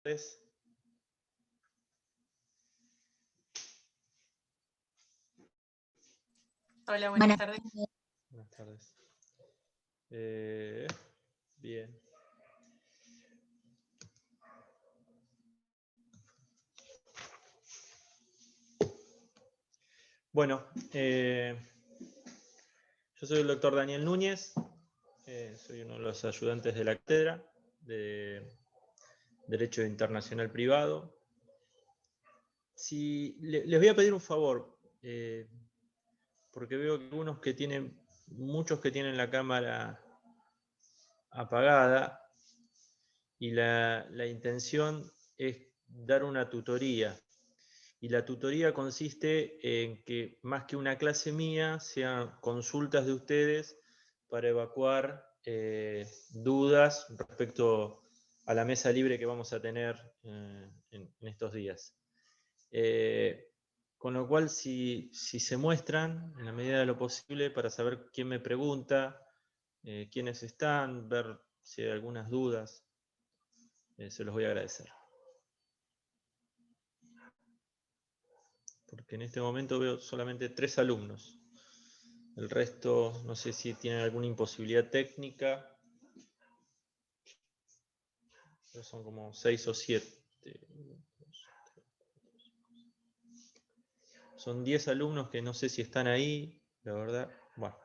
tardes. Hola, buenas tardes. Buenas tardes. Bien. Bueno, yo soy el doctor Daniel Núñez, soy uno de los ayudantes de la cátedra de Derecho Internacional Privado. Les voy a pedir un favor, porque veo que muchos que tienen la cámara apagada, y la intención es dar una tutoría. Y la tutoría consiste en que, más que una clase mía, sean consultas de ustedes para evacuar dudas respecto a la mesa libre que vamos a tener en estos días. Con lo cual, si se muestran, en la medida de lo posible, para saber quién me pregunta, quiénes están, ver si hay algunas dudas, se los voy a agradecer. Porque en este momento veo solamente 3 alumnos. El resto, no sé si tienen alguna imposibilidad técnica. Pero son como 6 o 7. Son 10 alumnos que no sé si están ahí, la verdad. Bueno.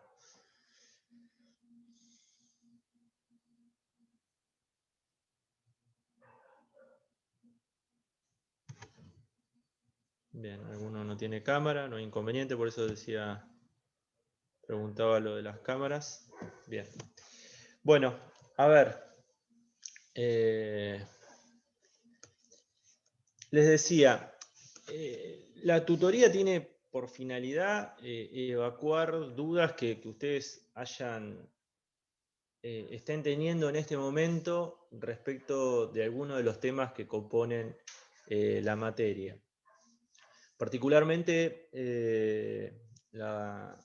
Bien, alguno no tiene cámara, no hay inconveniente, por eso preguntaba lo de las cámaras. Bien. Bueno, a ver. Les decía, la tutoría tiene por finalidad evacuar dudas que ustedes estén teniendo en este momento respecto de algunos de los temas que componen la materia. Particularmente la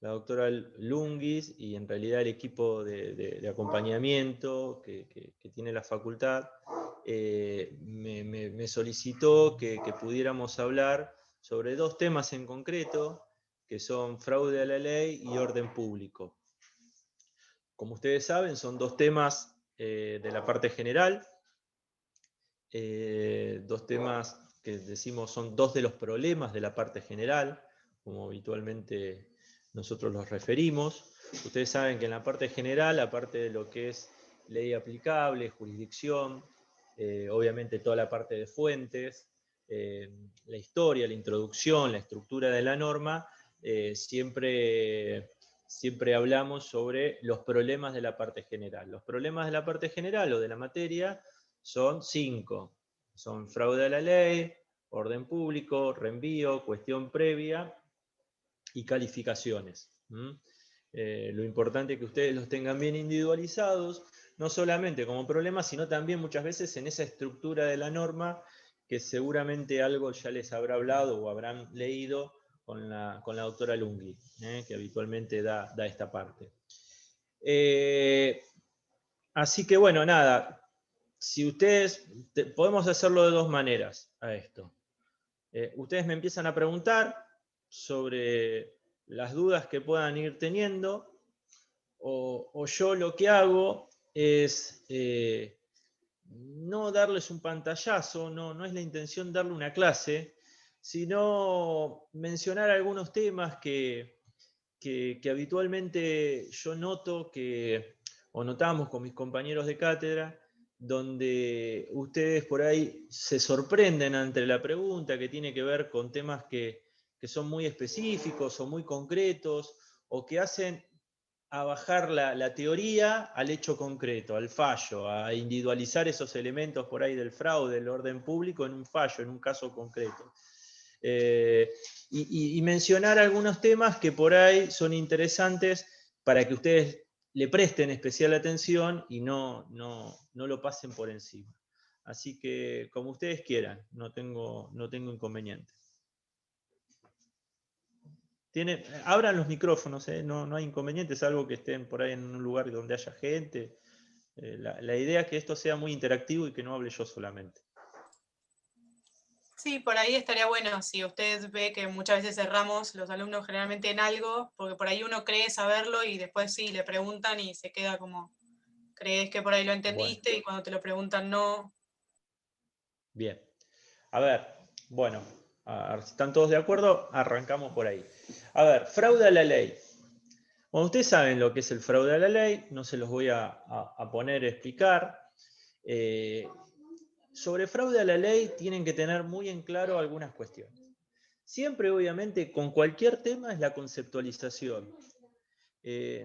doctora Lunguis y en realidad el equipo de acompañamiento que tiene la facultad me solicitó que pudiéramos hablar sobre 2 temas en concreto, que son fraude a la ley y orden público. Como ustedes saben, son 2 temas de la parte general, 2 temas que decimos son 2 de los problemas de la parte general, como habitualmente nosotros los referimos. Ustedes saben que en la parte general, aparte de lo que es ley aplicable, jurisdicción, obviamente toda la parte de fuentes, la historia, la introducción, la estructura de la norma, siempre hablamos sobre los problemas de la parte general. Los problemas de la parte general o de la materia son 5. Son fraude a la ley, orden público, reenvío, cuestión previa y calificaciones. Lo importante es que ustedes los tengan bien individualizados, no solamente como problemas, sino también muchas veces en esa estructura de la norma, que seguramente algo ya les habrá hablado o habrán leído con la doctora Lunghi, que habitualmente da esta parte. Así que bueno, nada, si ustedes, podemos hacerlo de 2 maneras a esto. Ustedes me empiezan a preguntar sobre las dudas que puedan ir teniendo, o yo lo que hago es no darles un pantallazo, no es la intención darle una clase, sino mencionar algunos temas que habitualmente yo noto o notamos con mis compañeros de cátedra, donde ustedes por ahí se sorprenden ante la pregunta, que tiene que ver con temas que son muy específicos o muy concretos, o que hacen a bajar la teoría al hecho concreto, al fallo, a individualizar esos elementos por ahí del fraude, del orden público en un fallo, en un caso concreto. Y mencionar algunos temas que por ahí son interesantes para que ustedes le presten especial atención y no lo pasen por encima. Así que como ustedes quieran, no tengo inconveniente. Abran los micrófonos, no hay inconveniente, salvo que estén por ahí en un lugar donde haya gente. La idea es que esto sea muy interactivo y que no hable yo solamente. Sí, por ahí estaría bueno, si usted ve que muchas veces cerramos los alumnos generalmente en algo, porque por ahí uno cree saberlo y después sí, le preguntan y se queda como, crees que por ahí lo entendiste Bueno, y cuando te lo preguntan no. bien. A ver, bueno, a ver si están todos de acuerdo, arrancamos por ahí. A ver, fraude a la ley. Bueno, ustedes saben lo que es el fraude a la ley, no se los voy a poner a explicar. Sobre fraude a la ley tienen que tener muy en claro algunas cuestiones. Siempre, obviamente, con cualquier tema es la conceptualización.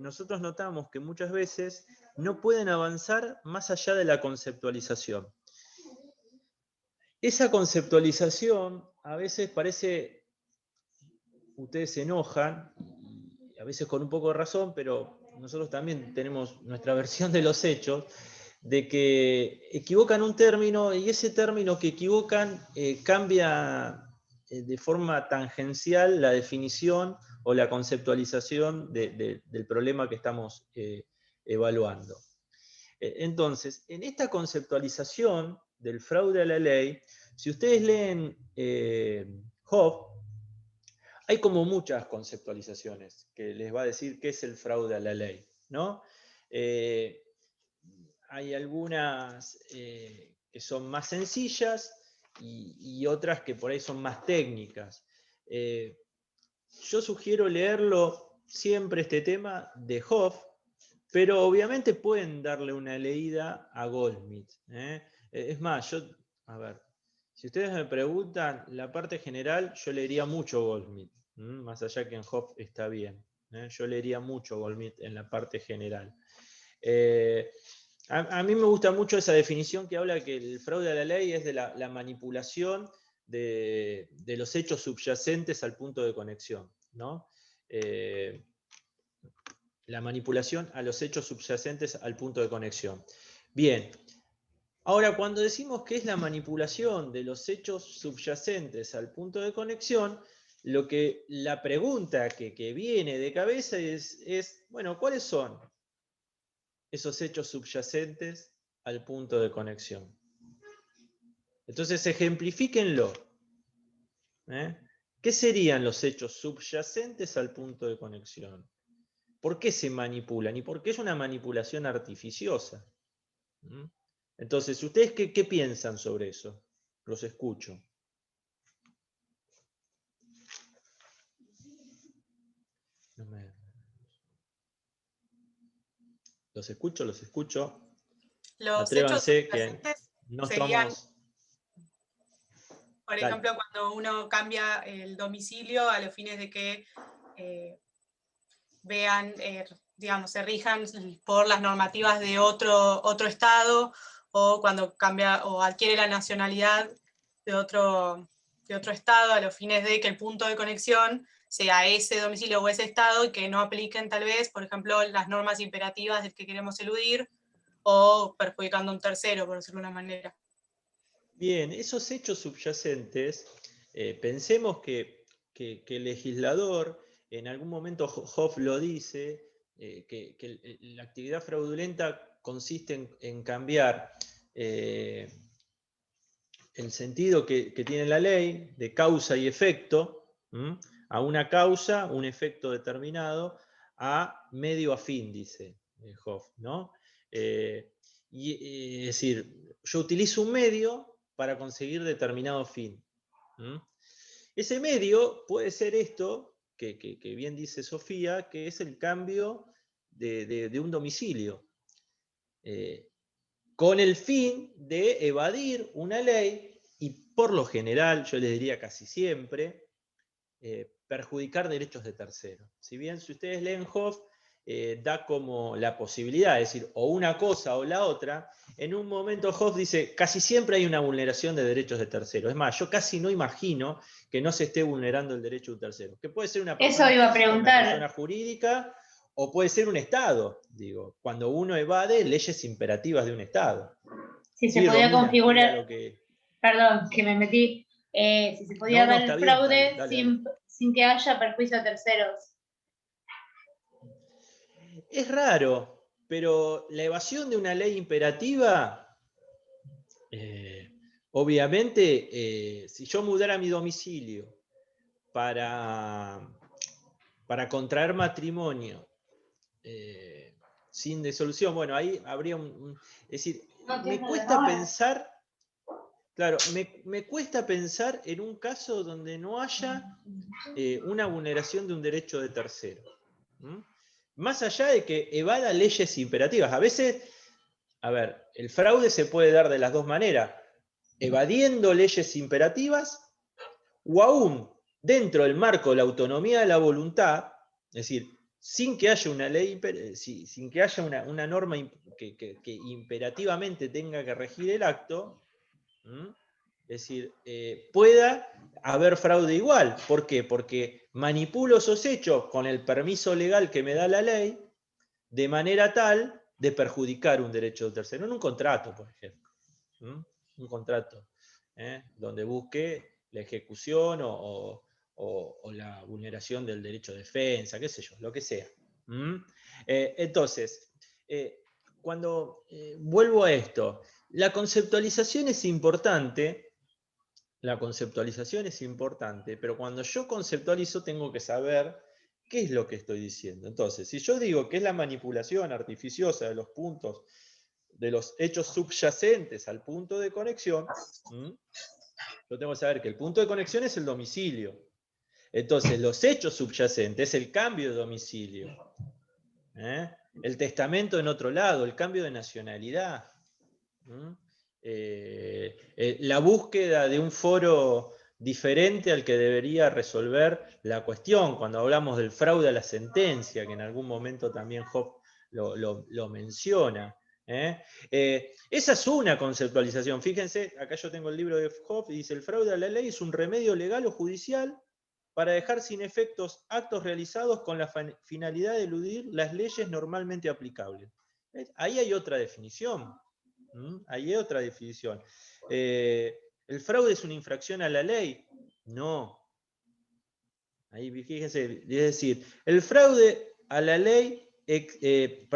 Nosotros notamos que muchas veces no pueden avanzar más allá de la conceptualización. Esa conceptualización a veces parece, ustedes se enojan, a veces con un poco de razón, pero nosotros también tenemos nuestra versión de los hechos, de que equivocan un término y ese término que equivocan cambia de forma tangencial la definición o la conceptualización del problema que estamos evaluando. Entonces, en esta conceptualización del fraude a la ley, si ustedes leen Hobbes, hay como muchas conceptualizaciones que les va a decir qué es el fraude a la ley, ¿no? Hay algunas que son más sencillas y otras que por ahí son más técnicas. Yo sugiero leerlo siempre este tema de Hobbes, pero obviamente pueden darle una leída a Goldsmith. Es más, a ver, si ustedes me preguntan la parte general, yo leería mucho Goldsmith, más allá que en Hobbes está bien. Yo leería mucho Goldsmith en la parte general. A mí me gusta mucho esa definición que habla que el fraude a la ley es de la manipulación de los hechos subyacentes al punto de conexión, ¿no? La manipulación a los hechos subyacentes al punto de conexión. Bien, ahora cuando decimos que es la manipulación de los hechos subyacentes al punto de conexión, la pregunta que viene de cabeza es, bueno, ¿cuáles son esos hechos subyacentes al punto de conexión? Entonces, ejemplifíquenlo. ¿Qué serían los hechos subyacentes al punto de conexión? ¿Por qué se manipulan? ¿Y por qué es una manipulación artificiosa? Entonces, ¿ustedes qué piensan sobre eso? Los escucho. Los escucho, los escucho. Los hechos Atrévanse que subyacentes no serían, estamos... por Dale. ejemplo, cuando uno cambia el domicilio a los fines de que vean, digamos, se rijan por las normativas de otro estado, o cuando cambia o adquiere la nacionalidad de otro estado a los fines de que el punto de conexión sea ese domicilio o ese estado y que no apliquen tal vez, por ejemplo, las normas imperativas del que queremos eludir o perjudicando a un tercero, por decirlo de una manera. Bien, esos hechos subyacentes, pensemos que el legislador, en algún momento Hobbes lo dice, que la actividad fraudulenta consiste en cambiar el sentido que tiene la ley de causa y efecto, a una causa, un efecto determinado, a medio a fin, dice Hobbes, ¿no? Es decir, yo utilizo un medio para conseguir determinado fin. Ese medio puede ser esto, que bien dice Sofía, que es el cambio de un domicilio. Con el fin de evadir una ley y por lo general, yo les diría casi siempre, perjudicar derechos de terceros. Si bien si ustedes leen Hobbes, da como la posibilidad, es decir, o una cosa o la otra, en un momento Hobbes dice, casi siempre hay una vulneración de derechos de terceros. Es más, yo casi no imagino que no se esté vulnerando el derecho de un tercero, que puede ser una Eso persona iba a física, una persona preguntar. jurídica, o puede ser un Estado, digo, cuando uno evade leyes imperativas de un Estado. Si se Sí, podía Romina, quería configurar, lo que... perdón, que me metí, si se podía No, no, dar está el bien, dale, fraude dale, dale. sin que haya perjuicio a terceros. Es raro, Pero la evasión de una ley imperativa, obviamente, si yo mudara mi domicilio para contraer matrimonio sin disolución, bueno, ahí habría es decir, me cuesta pensar, claro, me cuesta pensar en un caso donde no haya una vulneración de un derecho de tercero. Más allá de que evada leyes imperativas. A veces, a ver, el fraude se puede dar de las dos maneras, evadiendo leyes imperativas o aún dentro del marco de la autonomía de la voluntad, es decir, sin que haya una ley, sin que haya una norma que imperativamente tenga que regir el acto, es decir, pueda haber fraude igual. ¿Por qué? Porque manipulo esos hechos con el permiso legal que me da la ley, de manera tal de perjudicar un derecho de tercero, en un contrato, por ejemplo. Un contrato donde busque la ejecución o la vulneración del derecho de defensa, qué sé yo, lo que sea. Entonces, cuando vuelvo a esto, la conceptualización es importante. La conceptualización es importante, pero cuando yo conceptualizo tengo que saber qué es lo que estoy diciendo. Entonces, si yo digo que es la manipulación artificiosa de los puntos, de los hechos subyacentes al punto de conexión, yo tengo que saber que el punto de conexión es el domicilio. Entonces, los hechos subyacentes es el cambio de domicilio, el testamento en otro lado, el cambio de nacionalidad, la búsqueda de un foro diferente al que debería resolver la cuestión, cuando hablamos del fraude a la sentencia, que en algún momento también Hoff lo menciona. Esa es una conceptualización. Fíjense, acá yo tengo el libro de Hoff y dice: el fraude a la ley es un remedio legal o judicial para dejar sin efectos actos realizados con la finalidad de eludir las leyes normalmente aplicables. Ahí hay otra definición. Ahí hay otra definición. ¿El fraude es una infracción a la ley? No. Ahí fíjense, es decir, el fraude a la ley, el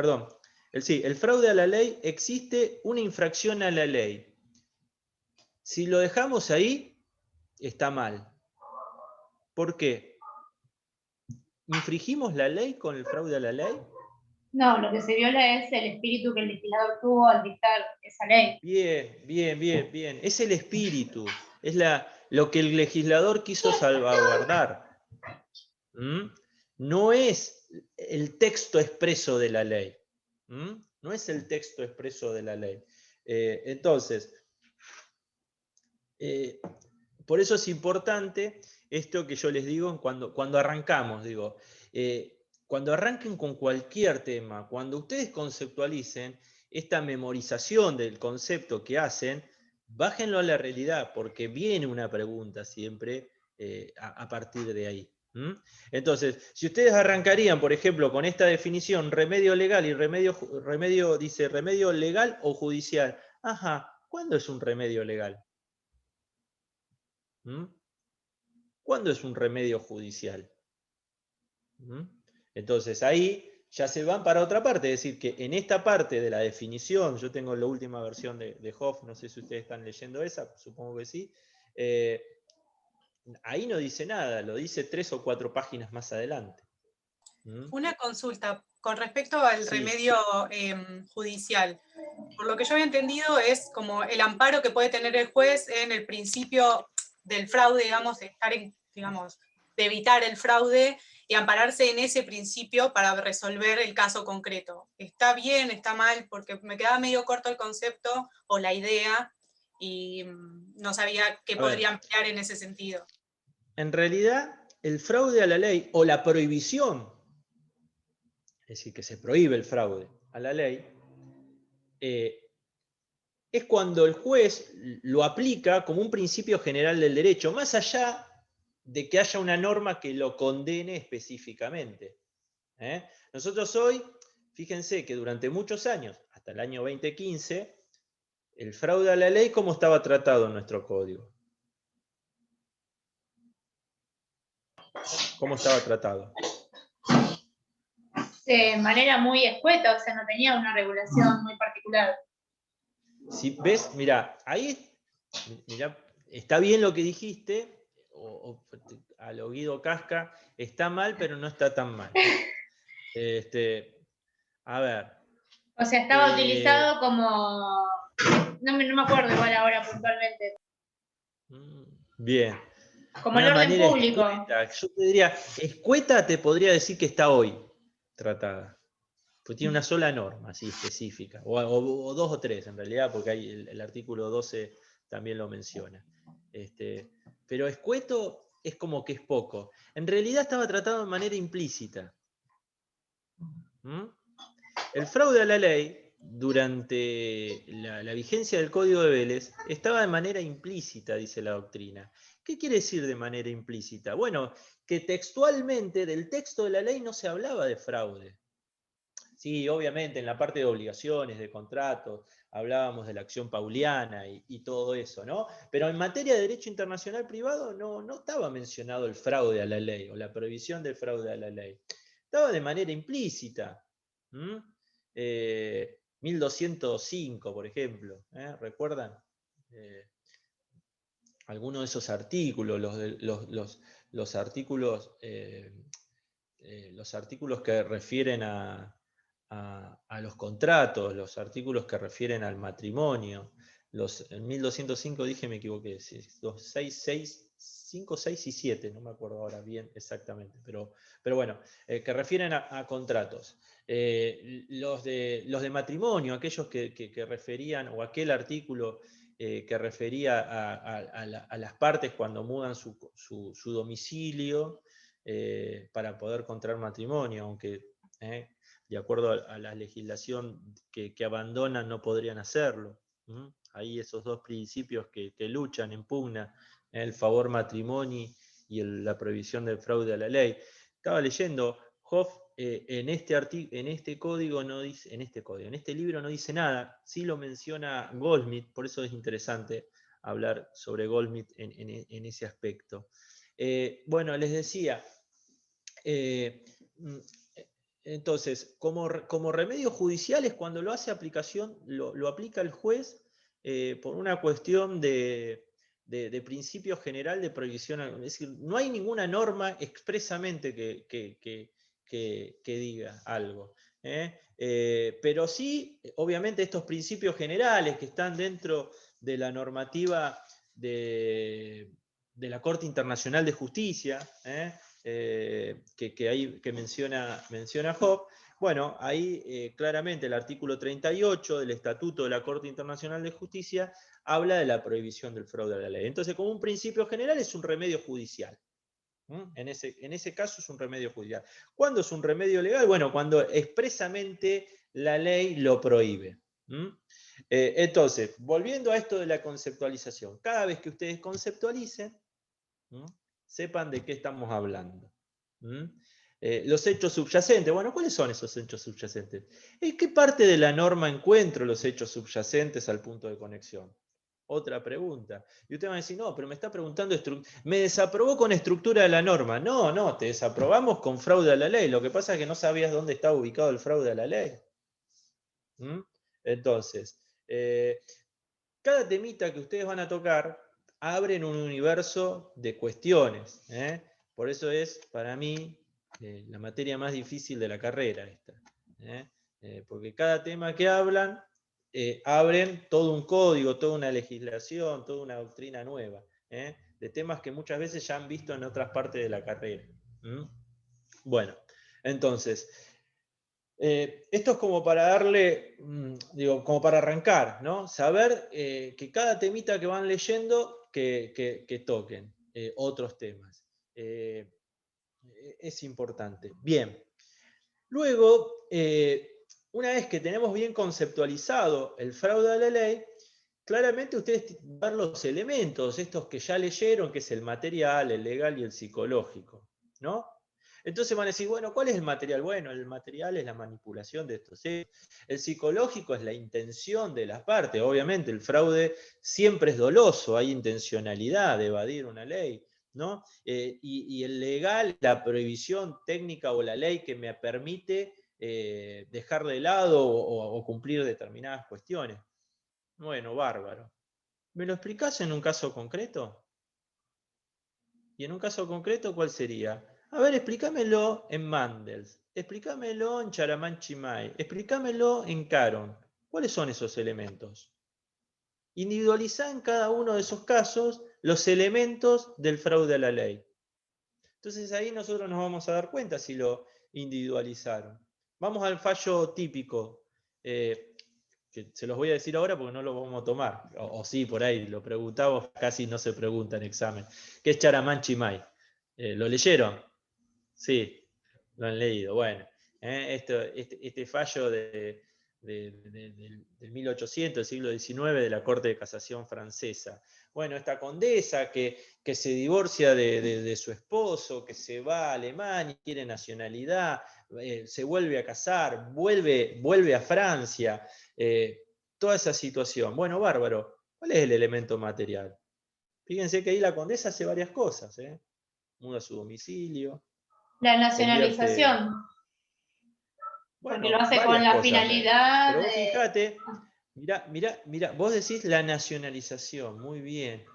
fraude a la ley existe una infracción a la ley. Si lo dejamos ahí, está mal. ¿Por qué? ¿Infringimos la ley con el fraude a la ley? No, lo que se viola es el espíritu que el legislador tuvo al dictar esa ley. Bien. Es el espíritu, es lo que el legislador quiso salvaguardar. No es el texto expreso de la ley. No es el texto expreso de la ley. Entonces, por eso es importante esto que yo les digo cuando arrancamos. Cuando arranquen con cualquier tema, cuando ustedes conceptualicen esta memorización del concepto que hacen, bájenlo a la realidad, porque viene una pregunta siempre a partir de ahí. Entonces, si ustedes arrancarían, por ejemplo, con esta definición, remedio legal y dice remedio legal o judicial. Ajá, ¿cuándo es un remedio legal? ¿Cuándo es un remedio judicial? Entonces ahí ya se van para otra parte, es decir, que en esta parte de la definición, yo tengo la última versión de Hoff, no sé si ustedes están leyendo esa, supongo que sí, ahí no dice nada, lo dice 3 o 4 páginas más adelante. Una consulta con respecto al remedio judicial. Por lo que yo había entendido es como el amparo que puede tener el juez en el principio del fraude, de evitar el fraude y ampararse en ese principio para resolver el caso concreto. ¿Está bien, está mal? Porque me quedaba medio corto el concepto o la idea y no sabía qué podría ampliar en ese sentido. En realidad, el fraude a la ley o la prohibición, es decir, que se prohíbe el fraude a la ley, es cuando el juez lo aplica como un principio general del derecho, más allá de que haya una norma que lo condene específicamente. Nosotros hoy, fíjense que durante muchos años, hasta el año 2015, el fraude a la ley, ¿cómo estaba tratado en nuestro código? ¿Cómo estaba tratado? de manera muy escueta, o sea, no tenía una regulación muy particular. Si ves, mira, ahí mirá, está bien lo que dijiste, a lo Guido Casca, está mal, pero no está tan mal. A ver. O sea, estaba utilizado como... No me acuerdo igual ahora puntualmente. Bien. Como el Una orden manera público. escueta. Yo te diría, escueta te podría decir que está hoy tratada. Pues tiene una sola norma así específica, o dos o tres en realidad, porque hay el artículo 12 también lo menciona. Pero escueto es como que es poco. En realidad estaba tratado de manera implícita. El fraude a la ley, durante la vigencia del Código de Vélez, estaba de manera implícita, dice la doctrina. ¿Qué quiere decir de manera implícita? Bueno, que textualmente del texto de la ley no se hablaba de fraude. Sí, obviamente en la parte de obligaciones, de contratos, hablábamos de la acción pauliana y todo eso, ¿no? Pero en materia de derecho internacional privado no estaba mencionado el fraude a la ley o la prohibición del fraude a la ley. Estaba de manera implícita. 1205, por ejemplo, ¿recuerdan? Algunos de esos artículos, los artículos que refieren a los contratos, los artículos que refieren al matrimonio. En 1205 dije, me equivoqué, 5, 6 y 7, no me acuerdo ahora bien exactamente, pero bueno, que refieren a contratos. Los de matrimonio, aquellos que referían, o aquel artículo que refería a las partes cuando mudan su domicilio para poder contraer matrimonio, aunque de acuerdo a la legislación que abandonan no podrían hacerlo. Ahí esos dos principios que luchan en pugna, el favor matrimoni y la prohibición del fraude a la ley. Estaba leyendo, Hoff en este código no dice, en este libro no dice nada, sí lo menciona Goldsmith, por eso es interesante hablar sobre Goldsmith en ese aspecto. Bueno, les decía, entonces, como remedios judiciales, cuando lo hace aplicación, lo aplica el juez por una cuestión de principio general de prohibición. Es decir, no hay ninguna norma expresamente que diga algo. Pero sí, obviamente, estos principios generales que están dentro de la normativa de la Corte Internacional de Justicia, que menciona Hoff. Bueno, ahí claramente el artículo 38 del Estatuto de la Corte Internacional de Justicia habla de la prohibición del fraude a la ley. Entonces, como un principio general, es un remedio judicial. En ese caso es un remedio judicial. ¿Cuándo es un remedio legal? Bueno, cuando expresamente la ley lo prohíbe. Entonces, volviendo a esto de la conceptualización, cada vez que ustedes conceptualicen, sepan de qué estamos hablando. Los hechos subyacentes. Bueno, ¿cuáles son esos hechos subyacentes? ¿En qué parte de la norma encuentro los hechos subyacentes al punto de conexión? Otra pregunta. Y usted va a decir, no, pero me está preguntando, me desaprobó con estructura de la norma. No, te desaprobamos con fraude a la ley. Lo que pasa es que no sabías dónde estaba ubicado el fraude a la ley. Entonces, cada temita que ustedes van a tocar abren un universo de cuestiones. Por eso es, para mí, la materia más difícil de la carrera esta. Porque cada tema que hablan, abren todo un código, toda una legislación, toda una doctrina nueva, de temas que muchas veces ya han visto en otras partes de la carrera. Bueno, entonces, esto es como para darle, como para arrancar, ¿no? Saber que cada temita que van leyendo, que toquen otros temas. Es importante. Bien. Luego, una vez que tenemos bien conceptualizado el fraude a la ley, claramente ustedes van los elementos, estos que ya leyeron, que es el material, el legal y el psicológico, ¿no? Entonces van a decir, bueno, ¿cuál es el material? Bueno, el material es la manipulación de estos hechos. El psicológico es la intención de las partes. Obviamente el fraude siempre es doloso, hay intencionalidad de evadir una ley, ¿no? Y el legal, la prohibición técnica o la ley que me permite dejar de lado o cumplir determinadas cuestiones. Bueno, bárbaro. ¿Me lo explicás en un caso concreto? Y en un caso concreto, ¿cuál sería? A ver, explícamelo en Mandels, explícamelo en Charamanchimay, explícamelo en Caron. ¿Cuáles son esos elementos? Individualizá en cada uno de esos casos los elementos del fraude a la ley. Entonces ahí nosotros nos vamos a dar cuenta si lo individualizaron. Vamos al fallo típico, que se los voy a decir ahora porque no lo vamos a tomar. O sí, por ahí, lo preguntamos, casi no se pregunta en examen. ¿Qué es Charamanchimay? ¿Lo leyeron? Sí, lo han leído. Bueno, este fallo del 1800, del siglo XIX, de la Corte de Casación francesa. Bueno, esta condesa que se divorcia de su esposo, que se va a Alemania, quiere nacionalidad, se vuelve a casar, vuelve a Francia, toda esa situación. Bueno, bárbaro. ¿Cuál es el elemento material? Fíjense que ahí la condesa hace varias cosas. Muda su domicilio. La nacionalización. Bueno, porque lo hace con varias la cosas. finalidad Pero vos de... fijate, mirá, vos decís la nacionalización, muy bien.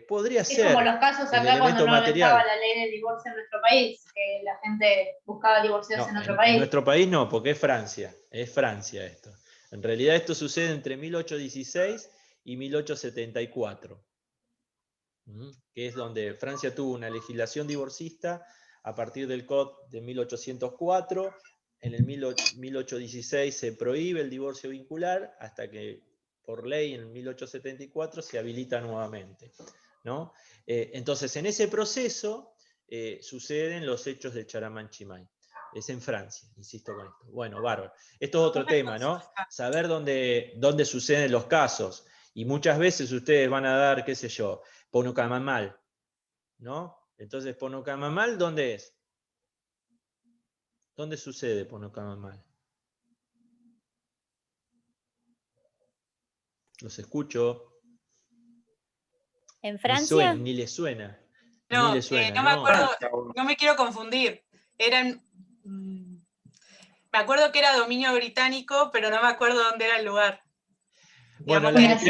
Podría Es ser como los casos el acá cuando elemento no material. estaba la ley de divorcio en nuestro país, que la gente buscaba divorciarse No, en otro en país. nuestro país no, porque es Francia esto. En realidad esto sucede entre 1816 y 1874, que es donde Francia tuvo una legislación divorcista a partir del Código de 1804. En el 1816 se prohíbe el divorcio vincular hasta que por ley en 1874 se habilita nuevamente, ¿no? Entonces en ese proceso suceden los hechos de Charamanchimay. Es en Francia, insisto con esto. Bueno, bárbaro. Esto es otro tema, ¿no? Saber dónde suceden los casos. Y muchas veces ustedes van a dar, qué sé yo, Ponucamamal, ¿no? Entonces, Ponucamamal, ¿dónde es? ¿Dónde sucede Ponucamamal? Los escucho. ¿En Francia? Ni le suena. No, Ni le suena, no me ¿no? acuerdo, no me quiero confundir. Me acuerdo que era dominio británico, pero no me acuerdo dónde era el lugar. Bueno, Digamos,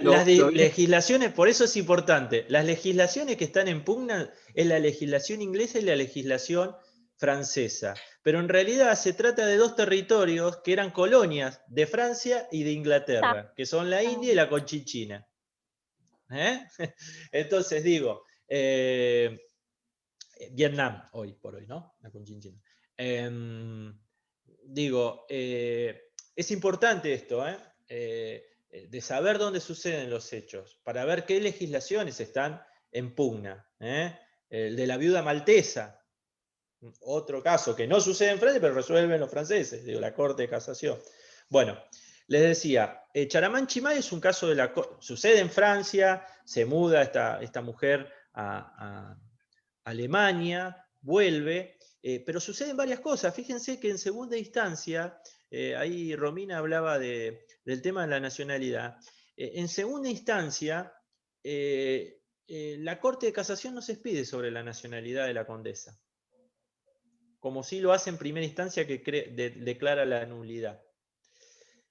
las legislaciones, por eso es importante, las legislaciones que están en pugna es la legislación inglesa y la legislación francesa. Pero en realidad se trata de dos territorios que eran colonias de Francia y de Inglaterra, que son la India y la Conchinchina. Entonces digo, Vietnam, hoy por hoy, ¿no? La Conchinchina. Digo, es importante esto, de saber dónde suceden los hechos, para ver qué legislaciones están en pugna. El de la viuda maltesa, otro caso que no sucede en Francia, pero resuelven los franceses, digo, la Corte de Casación. Bueno, les decía, Charamanchimay es un caso sucede en Francia, se muda esta mujer a Alemania, vuelve, pero suceden varias cosas. Fíjense que en segunda instancia, ahí Romina hablaba del tema de la nacionalidad. En segunda instancia, la Corte de Casación no se expide sobre la nacionalidad de la condesa, como sí lo hace en primera instancia que declara la nulidad.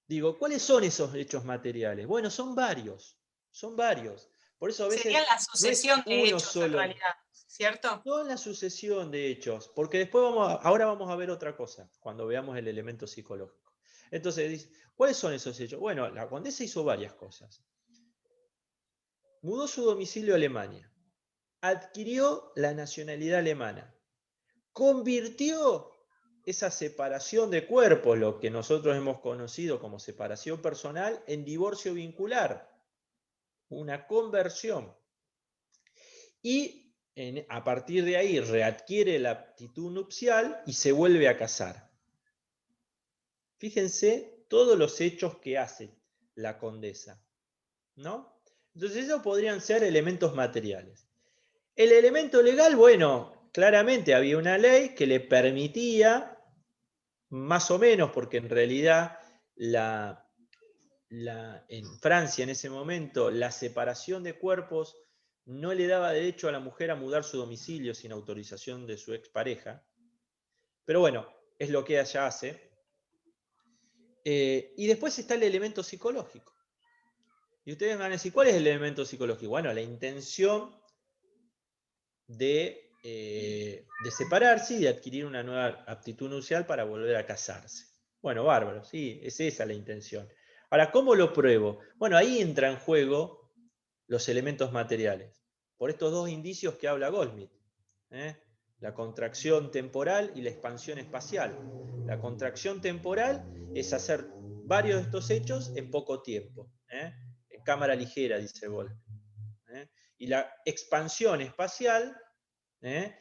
Digo, ¿cuáles son esos hechos materiales? Bueno, son varios, son varios. Por eso a veces sería la sucesión no es de uno hechos solo. en realidad, ¿cierto? No la sucesión de hechos, porque después ahora vamos a ver otra cosa, cuando veamos el elemento psicológico. Entonces, ¿cuáles son esos hechos? Bueno, la condesa hizo varias cosas. Mudó su domicilio a Alemania, adquirió la nacionalidad alemana, convirtió esa separación de cuerpos, lo que nosotros hemos conocido como separación personal, en divorcio vincular, una conversión. Y a partir de ahí readquiere la aptitud nupcial y se vuelve a casar. Fíjense todos los hechos que hace la condesa, ¿no? Entonces esos podrían ser elementos materiales. El elemento legal, bueno, claramente había una ley que le permitía, más o menos, porque en realidad en Francia en ese momento la separación de cuerpos no le daba derecho a la mujer a mudar su domicilio sin autorización de su expareja. Pero bueno, es lo que ella hace. Y después está el elemento psicológico. Y ustedes van a decir, ¿cuál es el elemento psicológico? Bueno, la intención de separarse y de adquirir una nueva aptitud nupcial para volver a casarse. Bueno, bárbaro, sí, es esa la intención. Ahora, ¿cómo lo pruebo? Bueno, ahí entra en juego los elementos materiales, por estos dos indicios que habla Goldsmith, la contracción temporal y la expansión espacial. La contracción temporal es hacer varios de estos hechos en poco tiempo, en cámara ligera, dice Goldsmith. Y la expansión espacial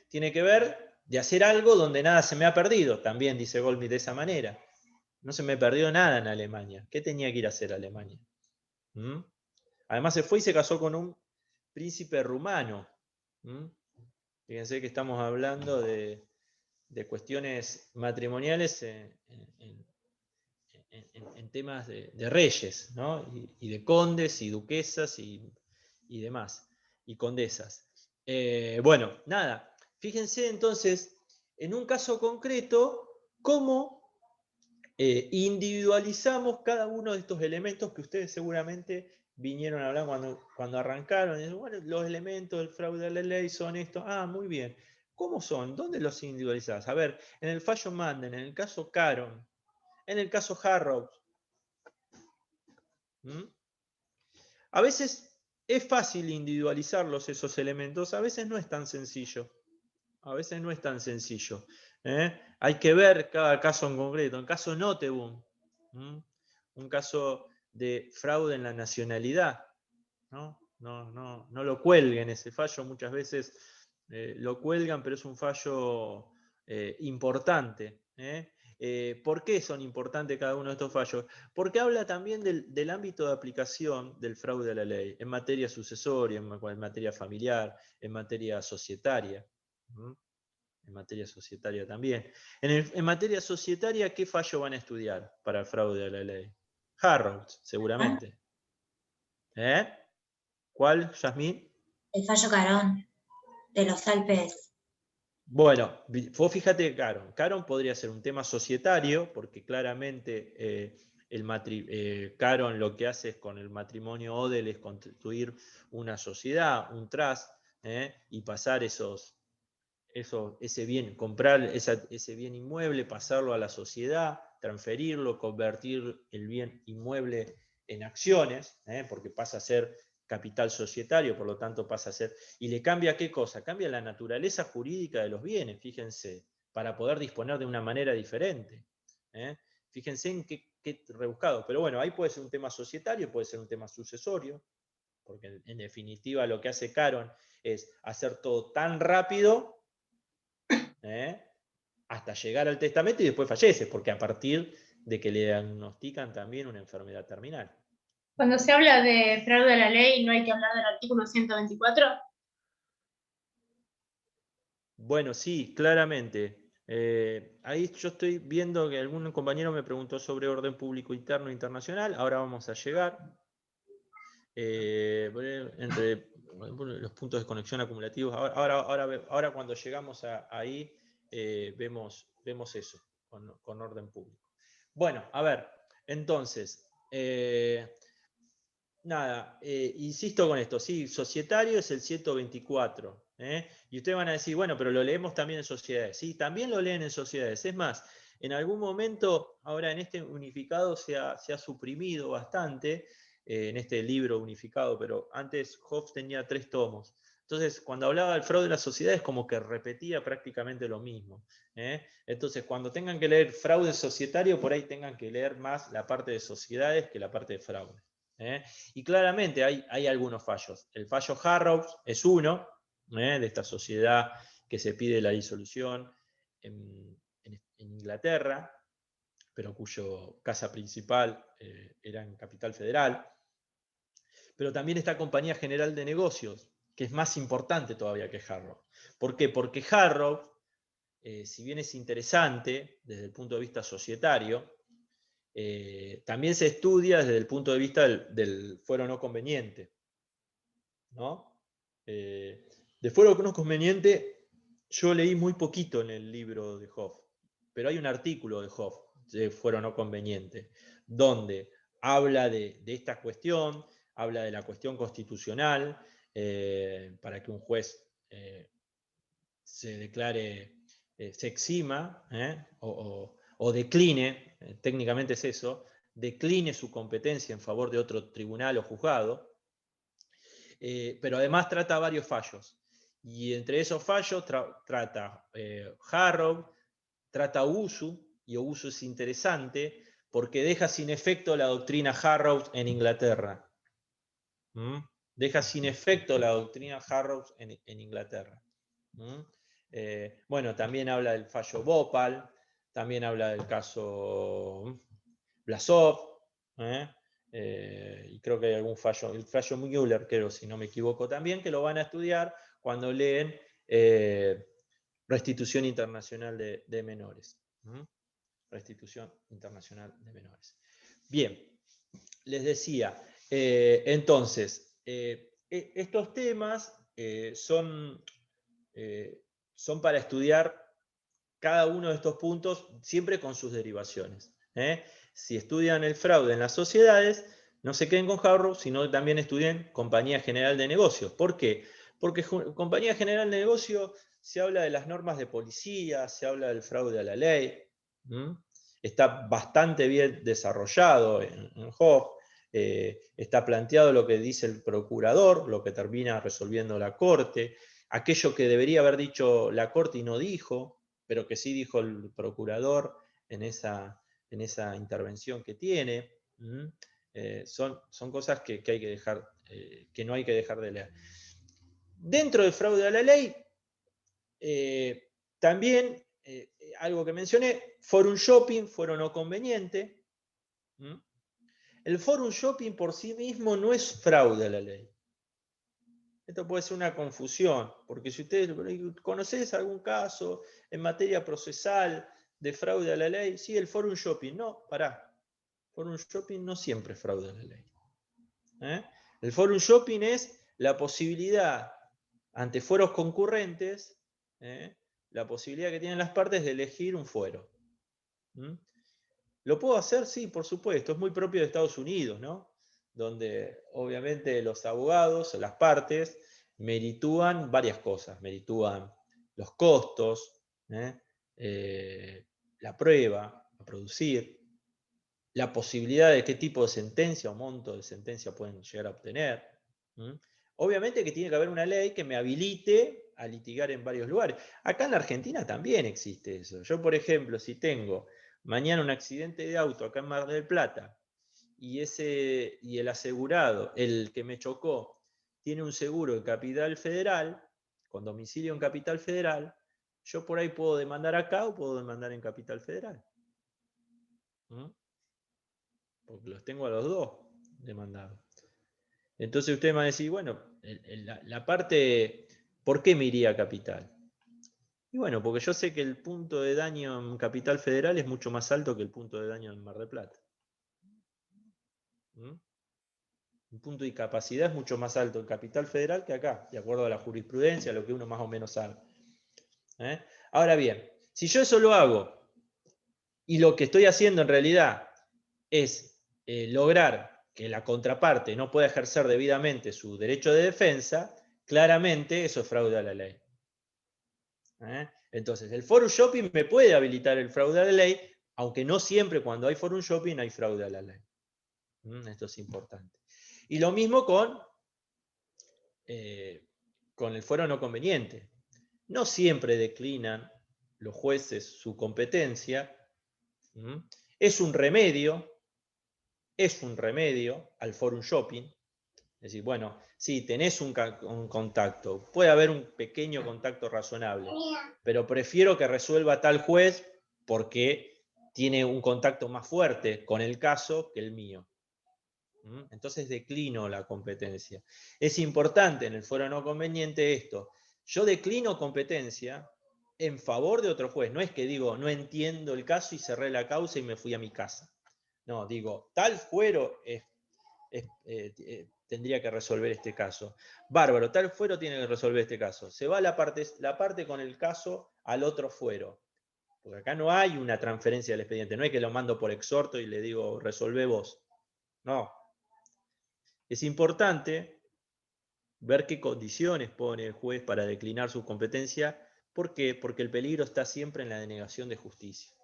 tiene que ver de hacer algo donde nada se me ha perdido, también dice Goldsmith de esa manera. No se me perdió nada en Alemania. ¿Qué tenía que ir a hacer a Alemania? Además se fue y se casó con un príncipe rumano. Fíjense que estamos hablando de cuestiones matrimoniales en temas de reyes, ¿no? Y de condes y duquesas y demás, y condesas. Bueno, nada, fíjense entonces, en un caso concreto, cómo individualizamos cada uno de estos elementos que ustedes seguramente vinieron a hablar cuando arrancaron. Bueno, los elementos del fraude a la ley son estos. Ah, muy bien. ¿Cómo son? ¿Dónde los individualizás? A ver, en el fallo Manden, en el caso Caron, en el caso Harrow. A veces es fácil individualizarlos esos elementos, a veces no es tan sencillo. A veces no es tan sencillo. Hay que ver cada caso en concreto. En caso Nottebohm, un caso de fraude en la nacionalidad, no lo cuelguen ese fallo, muchas veces lo cuelgan, pero es un fallo importante. ¿Por qué son importantes cada uno de estos fallos? Porque habla también del ámbito de aplicación del fraude a la ley, en materia sucesoria, en materia familiar, en materia societaria. En materia societaria también. En materia societaria, ¿qué fallo van a estudiar para el fraude a la ley? Harrow, seguramente. ¿Cuál, Yasmín? El fallo Carón, de los Alpes. Bueno, vos fíjate, Caron podría ser un tema societario, porque claramente Caron lo que hace es con el matrimonio Odell es constituir una sociedad, un trust, y pasar ese bien, comprar ese bien inmueble, pasarlo a la sociedad, transferirlo, convertir el bien inmueble en acciones, porque pasa a ser capital societario, por lo tanto pasa a ser... ¿Y le cambia qué cosa? Cambia la naturaleza jurídica de los bienes, fíjense, para poder disponer de una manera diferente. Fíjense en qué rebuscado. Pero bueno, ahí puede ser un tema societario, puede ser un tema sucesorio, porque en definitiva lo que hace Caron es hacer todo tan rápido hasta llegar al testamento y después fallece, porque a partir de que le diagnostican también una enfermedad terminal. Cuando se habla de fraude a la ley, ¿no hay que hablar del artículo 124? Bueno, sí, claramente. Ahí yo estoy viendo que algún compañero me preguntó sobre orden público interno e internacional. Ahora vamos a llegar. Entre los puntos de conexión acumulativos. Ahora cuando llegamos ahí, vemos eso con orden público. Bueno, a ver, entonces, insisto con esto, sí, societario es el 124, y ustedes van a decir, bueno, pero lo leemos también en sociedades. Sí, también lo leen en sociedades. Es más, en algún momento, ahora en este unificado se ha suprimido bastante, en este libro unificado, pero antes Hobbes tenía 3 tomos. Entonces, cuando hablaba del fraude de las sociedades, como que repetía prácticamente lo mismo. Entonces, cuando tengan que leer fraude societario, por ahí tengan que leer más la parte de sociedades que la parte de fraude. Y claramente hay algunos fallos. El fallo Harrow es uno, de esta sociedad que se pide la disolución en Inglaterra, pero cuyo casa principal era en Capital Federal. Pero también está Compañía General de Negocios, que es más importante todavía que Harrow. ¿Por qué? Porque Harrow, si bien es interesante desde el punto de vista societario, también se estudia desde el punto de vista del fuero no conveniente. ¿No? De fuero no conveniente, yo leí muy poquito en el libro de Hobbes. pero hay un artículo de Hoff, de fuero no conveniente, donde habla de esta cuestión, habla de la cuestión constitucional, para que un juez se declare, se exima, o decline, técnicamente es eso, decline su competencia en favor de otro tribunal o juzgado, pero además trata varios fallos. Y entre esos fallos trata Harrow, trata Ogusu, y Ogusu es interesante porque deja sin efecto la doctrina Harrow en Inglaterra. Deja sin efecto la doctrina Harrow en Inglaterra. Bueno, también habla del fallo Bhopal, también habla del caso Blasov, y creo que hay algún fallo, el fallo Müller, creo, si no me equivoco también, que lo van a estudiar cuando leen Restitución Internacional de Menores. Restitución Internacional de Menores. Bien, les decía, entonces, estos temas son para estudiar cada uno de estos puntos siempre con sus derivaciones. Si estudian el fraude en las sociedades, no se queden con Harrow, sino también estudien Compañía General de Negocios. ¿Por qué? Porque Compañía General de Negocios se habla de las normas de policía, se habla del fraude a la ley, está bastante bien desarrollado en Hoff, está planteado lo que dice el procurador, lo que termina resolviendo la Corte, aquello que debería haber dicho la Corte y no dijo, pero que sí dijo el procurador en esa intervención que tiene. Son cosas que hay que dejar, que no hay que dejar de leer. Dentro del fraude a la ley, también, algo que mencioné, forum shopping, foro no conveniente. El forum shopping por sí mismo no es fraude a la ley. Esto puede ser una confusión, porque si ustedes conocen algún caso en materia procesal de fraude a la ley, sí, el forum shopping, no, pará. Forum shopping no siempre es fraude a la ley. El forum shopping es la posibilidad, ante fueros concurrentes, la posibilidad que tienen las partes de elegir un fuero. ¿Lo puedo hacer? Sí, por supuesto, es muy propio de Estados Unidos, ¿no? Donde obviamente los abogados, las partes, meritúan varias cosas, meritúan los costos, la prueba a producir, la posibilidad de qué tipo de sentencia o monto de sentencia pueden llegar a obtener. Obviamente que tiene que haber una ley que me habilite a litigar en varios lugares. Acá en la Argentina también existe eso. Yo, por ejemplo, si tengo mañana un accidente de auto acá en Mar del Plata y el asegurado, el que me chocó, tiene un seguro en Capital Federal, con domicilio en Capital Federal, yo por ahí puedo demandar acá o puedo demandar en Capital Federal. Porque los tengo a los dos demandados. Entonces usted me va a decir, bueno, la parte, ¿por qué me iría a Capital? Y bueno, porque yo sé que el punto de daño en Capital Federal es mucho más alto que el punto de daño en Mar del Plata. El punto de incapacidad es mucho más alto en Capital Federal que acá, de acuerdo a la jurisprudencia, lo que uno más o menos sabe. Ahora bien, si yo eso lo hago y lo que estoy haciendo en realidad es lograr que la contraparte no pueda ejercer debidamente su derecho de defensa, claramente eso es fraude a la ley. Entonces, el forum shopping me puede habilitar el fraude a la ley, aunque no siempre cuando hay forum shopping hay fraude a la ley. Esto es importante. Y lo mismo con el fuero no conveniente. No siempre declinan los jueces su competencia. Es un remedio al forum shopping. Es decir, bueno, sí, tenés un contacto, puede haber un pequeño contacto razonable, pero prefiero que resuelva tal juez porque tiene un contacto más fuerte con el caso que el mío. Entonces declino la competencia. Es importante en el foro no conveniente esto. Yo declino competencia en favor de otro juez. No es que digo, no entiendo el caso y cerré la causa y me fui a mi casa. No, digo, tal fuero tendría que resolver este caso. Bárbaro, tal fuero tiene que resolver este caso. Se va la parte con el caso al otro fuero. Porque acá no hay una transferencia del expediente, no es que lo mando por exhorto y le digo, resolvé vos. No. Es importante ver qué condiciones pone el juez para declinar su competencia. ¿Por qué? Porque el peligro está siempre en la denegación de justicia.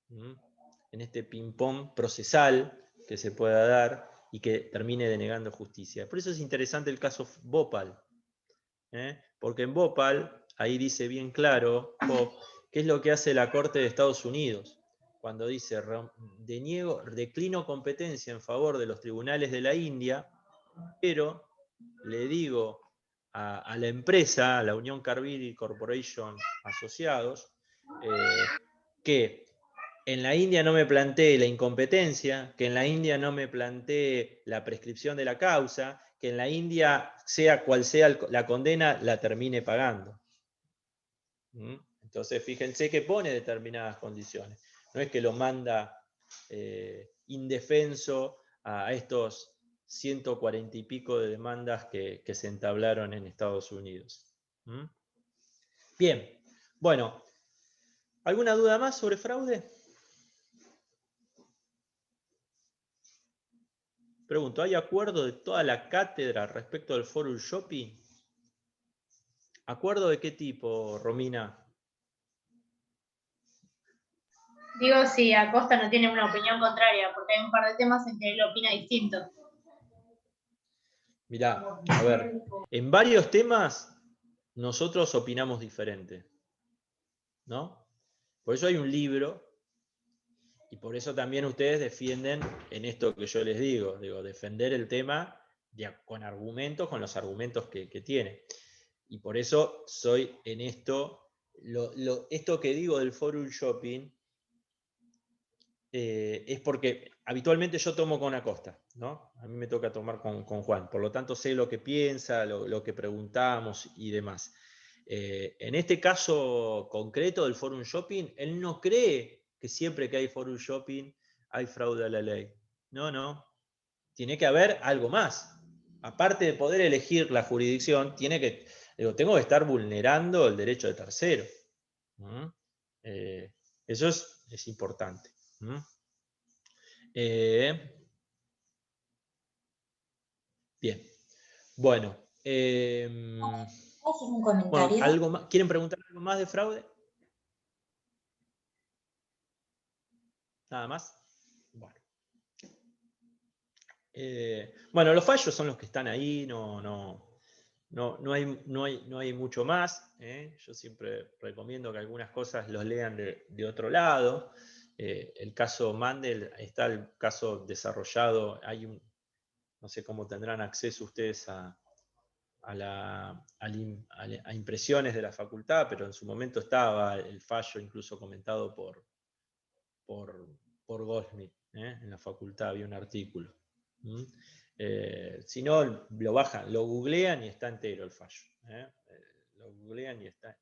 En este ping-pong procesal que se pueda dar y que termine denegando justicia. Por eso es interesante el caso Bhopal. Porque en Bhopal, ahí dice bien claro, qué es lo que hace la Corte de Estados Unidos. Cuando dice, declino competencia en favor de los tribunales de la India, pero le digo a la empresa, a la Unión Carbide Corporation Asociados, que en la India no me plantee la incompetencia, que en la India no me plantee la prescripción de la causa, que en la India, sea cual sea la condena, la termine pagando. Entonces, fíjense que pone determinadas condiciones. No es que lo manda indefenso a estos 140 y pico de demandas que se entablaron en Estados Unidos. Bien, bueno, ¿alguna duda más sobre fraude? Pregunto, ¿hay acuerdo de toda la cátedra respecto del forum shopping? ¿Acuerdo de qué tipo, Romina? Digo, si Acosta no tiene una opinión contraria, porque hay un par de temas en que él opina distinto. Mirá, a ver, en varios temas nosotros opinamos diferente, ¿no? Por eso hay un libro y por eso también ustedes defienden en esto que yo les digo, defender el tema con argumentos, con los argumentos que tiene. Y por eso soy en esto, esto que digo del forum shopping, es porque habitualmente yo tomo con Acosta, ¿no? A mí me toca tomar con Juan, por lo tanto sé lo que piensa, lo que preguntamos y demás. En este caso concreto del forum shopping, él no cree que siempre que hay forum shopping hay fraude a la ley. No. Tiene que haber algo más. Aparte de poder elegir la jurisdicción, tengo que estar vulnerando el derecho de tercero. Eso es importante. Bien. Bueno. ¿Puedo hacer un comentario? ¿Algo más? ¿Quieren preguntar algo más de fraude? ¿Nada más? Bueno, los fallos son los que están ahí, no hay mucho más. Yo siempre recomiendo que algunas cosas los lean de otro lado. El caso Mandel, está el caso desarrollado, no sé cómo tendrán acceso ustedes a impresiones de la facultad, pero en su momento estaba el fallo incluso comentado por Goldsmith, en la facultad había un artículo. Si no, lo bajan, lo googlean y está entero el fallo. Lo googlean y está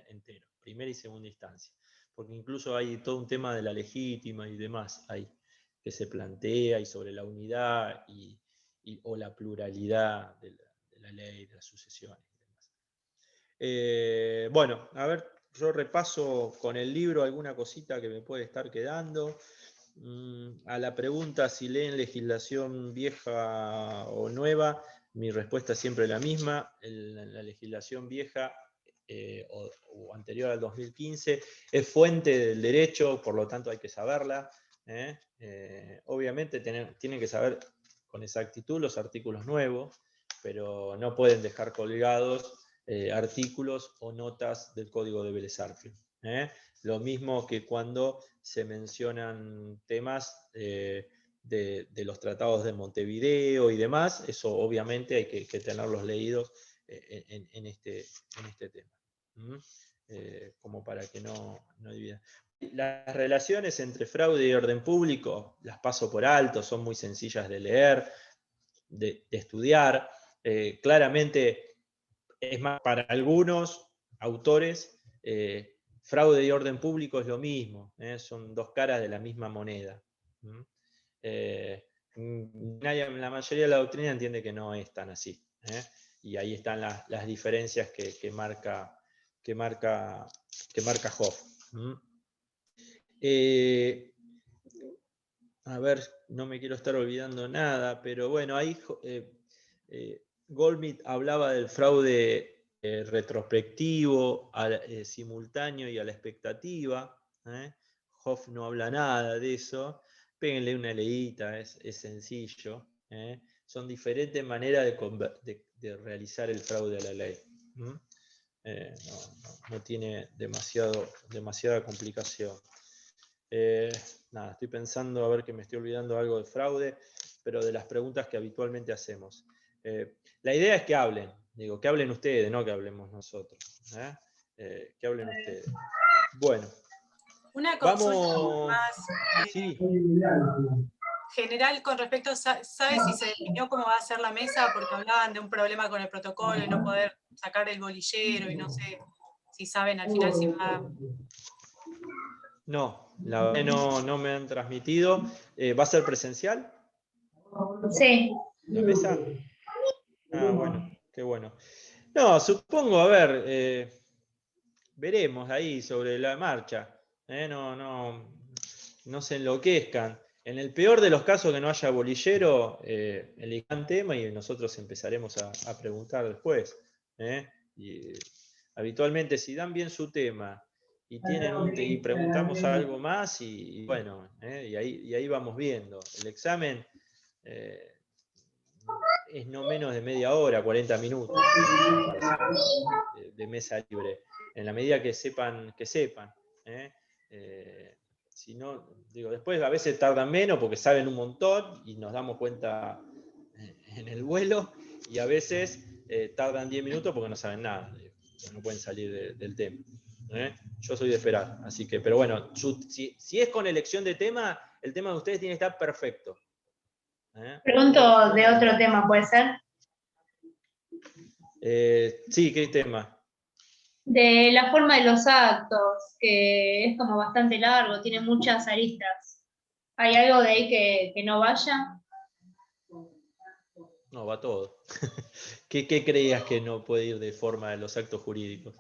entero, primera y segunda instancia. Porque incluso hay todo un tema de la legítima y demás ahí, que se plantea, y sobre la unidad o la pluralidad de la ley, de las sucesiones y demás. Bueno, a ver, yo repaso con el libro alguna cosita que me puede estar quedando. A la pregunta si leen legislación vieja o nueva, mi respuesta es siempre la misma. La legislación vieja o anterior al 2015 es fuente del derecho, por lo tanto hay que saberla. Obviamente tienen que saber con exactitud los artículos nuevos, pero no pueden dejar colgados artículos o notas del Código de Vélez Arfield. Lo mismo que cuando se mencionan temas de los tratados de Montevideo y demás, eso obviamente hay que tenerlos leídos en este tema, como para que no dividan. Las relaciones entre fraude y orden público las paso por alto, son muy sencillas de leer, de estudiar. Claramente, es más, para algunos autores, fraude y orden público es lo mismo, son dos caras de la misma moneda. La mayoría de la doctrina entiende que no es tan así, y ahí están las diferencias que marca Hoff. ¿Mm? A ver, no me quiero estar olvidando nada, pero bueno, ahí Goldschmidt hablaba del fraude retrospectivo, simultáneo y a la expectativa. Hoff no habla nada de eso. Péguenle una leída, es sencillo. Son diferentes maneras de realizar el fraude a la ley. No tiene demasiada complicación. Nada, estoy pensando a ver que me estoy olvidando algo de fraude, pero de las preguntas que habitualmente hacemos. La idea es que hablen, que hablen ustedes, no que hablemos nosotros. Que hablen ustedes. Bueno. Una consulta vamos más sí. general con respecto, ¿sabe si se definió cómo va a ser la mesa? Porque hablaban de un problema con el protocolo y no poder sacar el bolillero y no sé si saben al final si va... No, la verdad no me han transmitido. ¿Va a ser presencial? Sí. ¿La mesa? Ah, bueno, qué bueno. No, supongo, a ver, veremos ahí sobre la marcha. No se enloquezcan. En el peor de los casos que no haya bolillero, elijan tema y nosotros empezaremos a preguntar después. Y, habitualmente, si dan bien su tema y preguntamos algo más, y bueno, y ahí vamos viendo. El examen es no menos de media hora, 40 minutos de mesa libre, en la medida que sepan. Si no, después a veces tardan menos porque saben un montón y nos damos cuenta en el vuelo, y a veces tardan 10 minutos porque no saben nada, no pueden salir del tema. Yo soy de esperar, así que, pero bueno, si es con elección de tema, el tema de ustedes tiene que estar perfecto. Pregunto de otro tema, ¿puede ser? Sí, ¿qué tema? De la forma de los actos, que es como bastante largo, tiene muchas aristas. ¿Hay algo de ahí que no vaya? No, va todo. ¿Qué creías que no puede ir de forma de los actos jurídicos?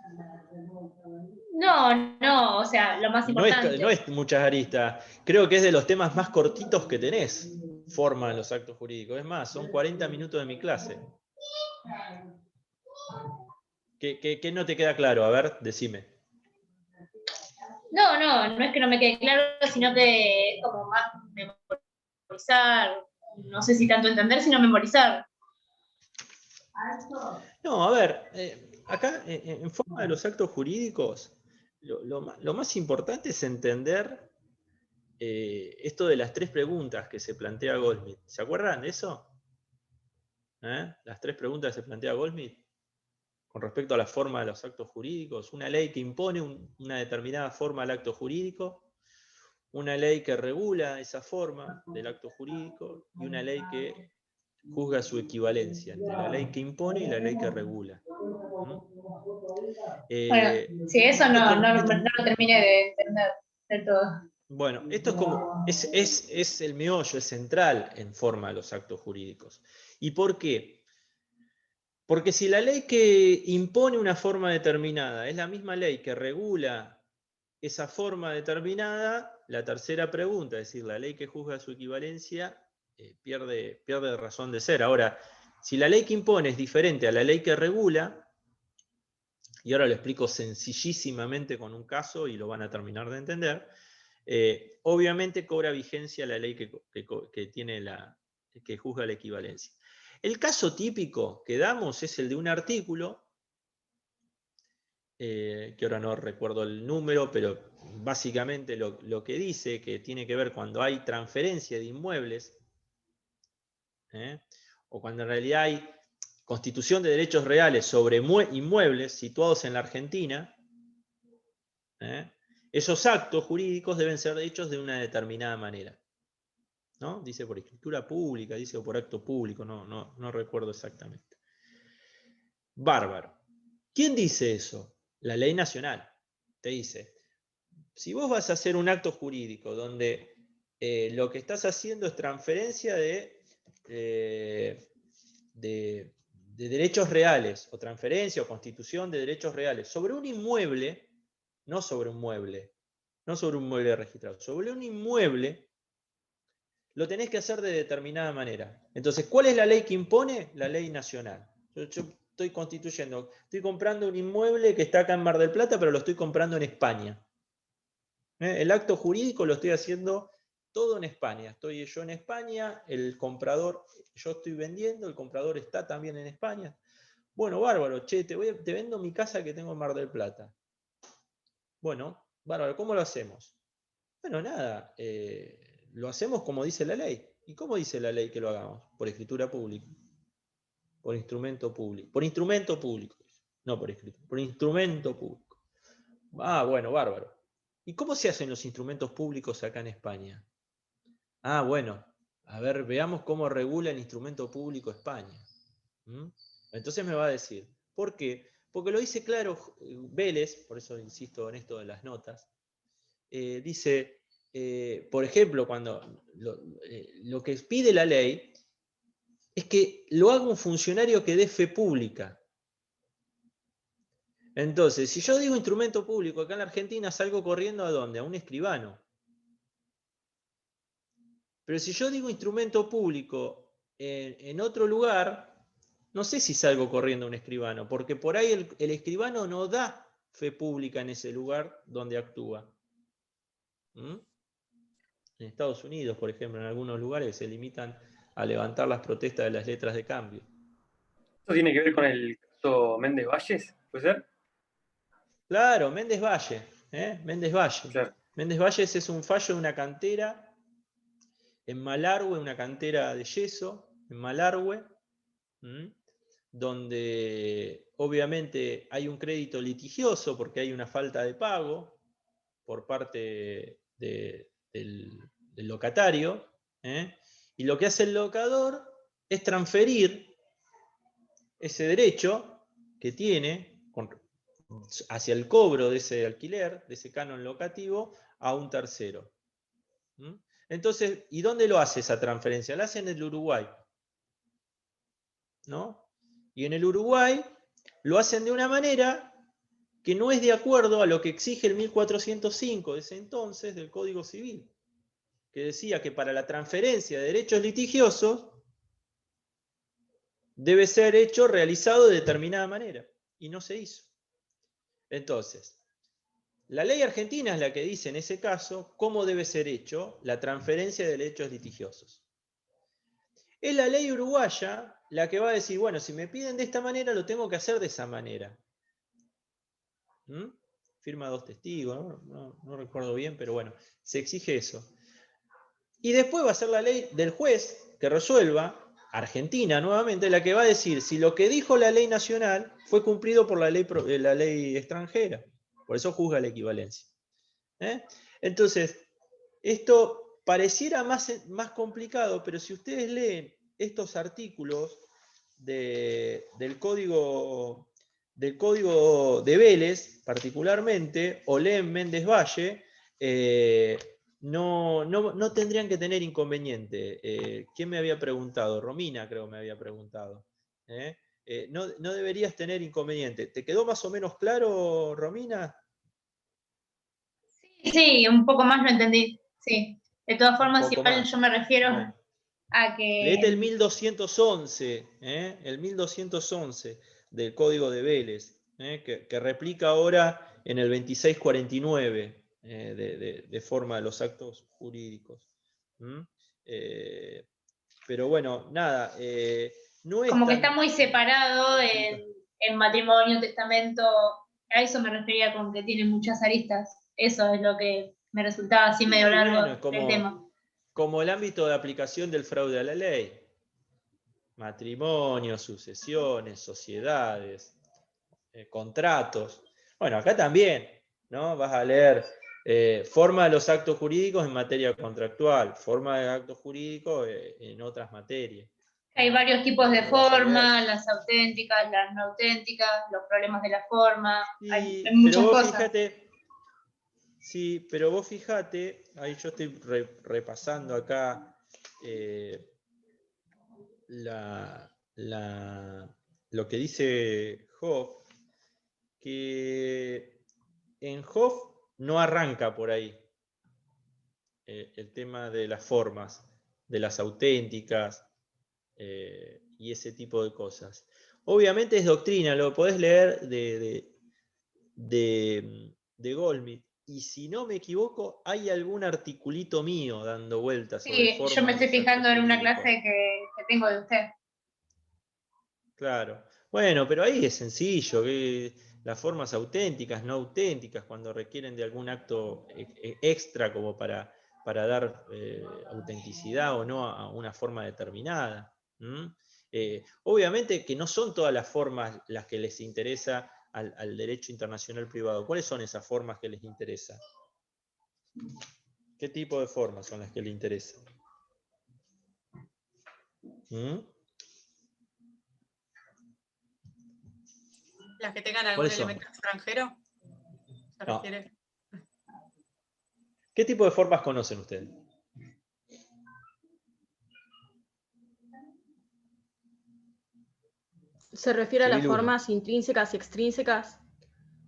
No, o sea, lo más importante. No es muchas aristas. Creo que es de los temas más cortitos que tenés, forma de los actos jurídicos. Es más, son 40 minutos de mi clase. ¿Qué no te queda claro? A ver, decime. No es que no me quede claro, sino que es como más memorizar. No sé si tanto entender, sino memorizar. No, a ver, acá en forma de los actos jurídicos, lo más importante es entender esto de las 3 preguntas que se plantea Goldschmidt. ¿Se acuerdan de eso? Las 3 preguntas que se plantea Goldschmidt con respecto a la forma de los actos jurídicos. Una ley que impone una determinada forma al acto jurídico, una ley que regula esa forma del acto jurídico y una ley que juzga su equivalencia entre la ley que impone y la ley que regula. Bueno, sí, eso no lo terminé de entender del todo. Bueno, esto es el meollo, es central en forma de los actos jurídicos. ¿Y por qué? Porque si la ley que impone una forma determinada es la misma ley que regula esa forma determinada, la tercera pregunta, es decir, la ley que juzga su equivalencia, pierde razón de ser. Ahora, si la ley que impone es diferente a la ley que regula, y ahora lo explico sencillísimamente con un caso y lo van a terminar de entender, obviamente cobra vigencia la ley que juzga la equivalencia. El caso típico que damos es el de un artículo, que ahora no recuerdo el número, pero básicamente lo que dice que tiene que ver cuando hay transferencia de inmuebles, o cuando en realidad hay constitución de derechos reales sobre inmuebles situados en la Argentina, esos actos jurídicos deben ser hechos de una determinada manera. ¿No? Dice por escritura pública, dice por acto público, no recuerdo exactamente. Bárbaro. ¿Quién dice eso? La ley nacional. Te dice, si vos vas a hacer un acto jurídico donde lo que estás haciendo es transferencia de derechos reales, o transferencia o constitución de derechos reales sobre un inmueble, no sobre un mueble, no sobre un mueble registrado. Sobre un inmueble lo tenés que hacer de determinada manera. Entonces, ¿cuál es la ley que impone? La ley nacional. Yo estoy estoy comprando un inmueble que está acá en Mar del Plata, pero lo estoy comprando en España. El acto jurídico lo estoy haciendo todo en España. Estoy yo en España, el comprador, yo estoy vendiendo, el comprador está también en España. Bueno, bárbaro, che, te vendo mi casa que tengo en Mar del Plata. Bueno, bárbaro, ¿cómo lo hacemos? Bueno, nada, lo hacemos como dice la ley. ¿Y cómo dice la ley que lo hagamos? Por escritura pública. Por instrumento público. Por instrumento público. No por escritura, por instrumento público. Ah, bueno, bárbaro. ¿Y cómo se hacen los instrumentos públicos acá en España? Ah, bueno, a ver, veamos cómo regula el instrumento público España. Entonces me va a decir, ¿por qué? Porque lo dice claro Vélez, por eso insisto en esto de las notas, dice, por ejemplo, cuando lo que pide la ley es que lo haga un funcionario que dé fe pública. Entonces, si yo digo instrumento público acá en la Argentina, salgo corriendo ¿a dónde? A un escribano. Pero si yo digo instrumento público en otro lugar, no sé si salgo corriendo a un escribano, porque por ahí el escribano no da fe pública en ese lugar donde actúa. En Estados Unidos, por ejemplo, en algunos lugares se limitan a levantar las protestas de las letras de cambio. ¿Esto tiene que ver con el caso Méndez Valles? ¿Puede ser? Claro, Méndez Valle. Méndez Valle. Claro. Méndez Valles es un fallo de una cantera en Malargüe, una cantera de yeso en Malargüe, donde obviamente hay un crédito litigioso porque hay una falta de pago por parte del locatario, y lo que hace el locador es transferir ese derecho que tiene hacia el cobro de ese alquiler, de ese canon locativo, a un tercero. Entonces, ¿y dónde lo hace esa transferencia? La hace en el Uruguay, ¿no? Y en el Uruguay lo hacen de una manera que no es de acuerdo a lo que exige el 1405 de ese entonces del Código Civil, que decía que para la transferencia de derechos litigiosos debe ser realizado de determinada manera, y no se hizo. Entonces, la ley argentina es la que dice en ese caso cómo debe ser hecho la transferencia de derechos litigiosos. Es la ley uruguaya la que va a decir, bueno, si me piden de esta manera, lo tengo que hacer de esa manera. Firma 2 testigos, no recuerdo bien, pero bueno, se exige eso. Y después va a ser la ley del juez que resuelva, Argentina nuevamente, la que va a decir si lo que dijo la ley nacional fue cumplido por la ley extranjera. Por eso juzga la equivalencia. Entonces, esto pareciera más complicado, pero si ustedes leen estos artículos del código de Vélez, particularmente, o leen Méndez Valle, no tendrían que tener inconveniente. ¿Quién me había preguntado? Romina creo me había preguntado. No deberías tener inconveniente. ¿Te quedó más o menos claro, Romina? Sí, un poco más lo entendí. Sí. De todas formas, igual más. yo me refiero Bueno. a que... Leete el 1211, el 1211 del Código de Vélez, que replica ahora en el 2649 de forma de los actos jurídicos. Pero bueno, nada, no es como que tan... está muy separado en matrimonio, testamento. A eso me refería con que tiene muchas aristas. Eso es lo que me resultaba así medio largo bueno, es el tema. como el ámbito de aplicación del fraude a la ley. Matrimonio, sucesiones, sociedades, contratos. Bueno, acá también, ¿no? Vas a leer forma de los actos jurídicos en materia contractual, forma de actos jurídicos en otras materias. Hay varios tipos de forma, las auténticas, las no auténticas, los problemas de la forma, hay muchas cosas. Pero vos fíjate, ahí yo estoy repasando acá lo que dice Hoff, que en Hoff no arranca por ahí. el tema de las formas, de las auténticas y ese tipo de cosas. Obviamente es doctrina, lo podés leer de Goldsmith. Y si no me equivoco, hay algún articulito mío dando vueltas sobre Sí, yo formas me de estoy los actos fijando en una jurídicos. clase que tengo de usted. Claro. Bueno, pero ahí es sencillo, que las formas auténticas, no auténticas, cuando requieren de algún acto extra como para dar autenticidad o no a una forma determinada. Obviamente que no son todas las formas las que les interesa al derecho internacional privado. ¿Cuáles son esas formas que les interesa? ¿Qué tipo de formas son las que les interesan? Las que tengan algún ¿Cuáles son? elemento extranjero. ¿Se No. refiere? ¿Qué tipo de formas conocen ustedes? Se refiere a las Civil 1. formas intrínsecas y extrínsecas.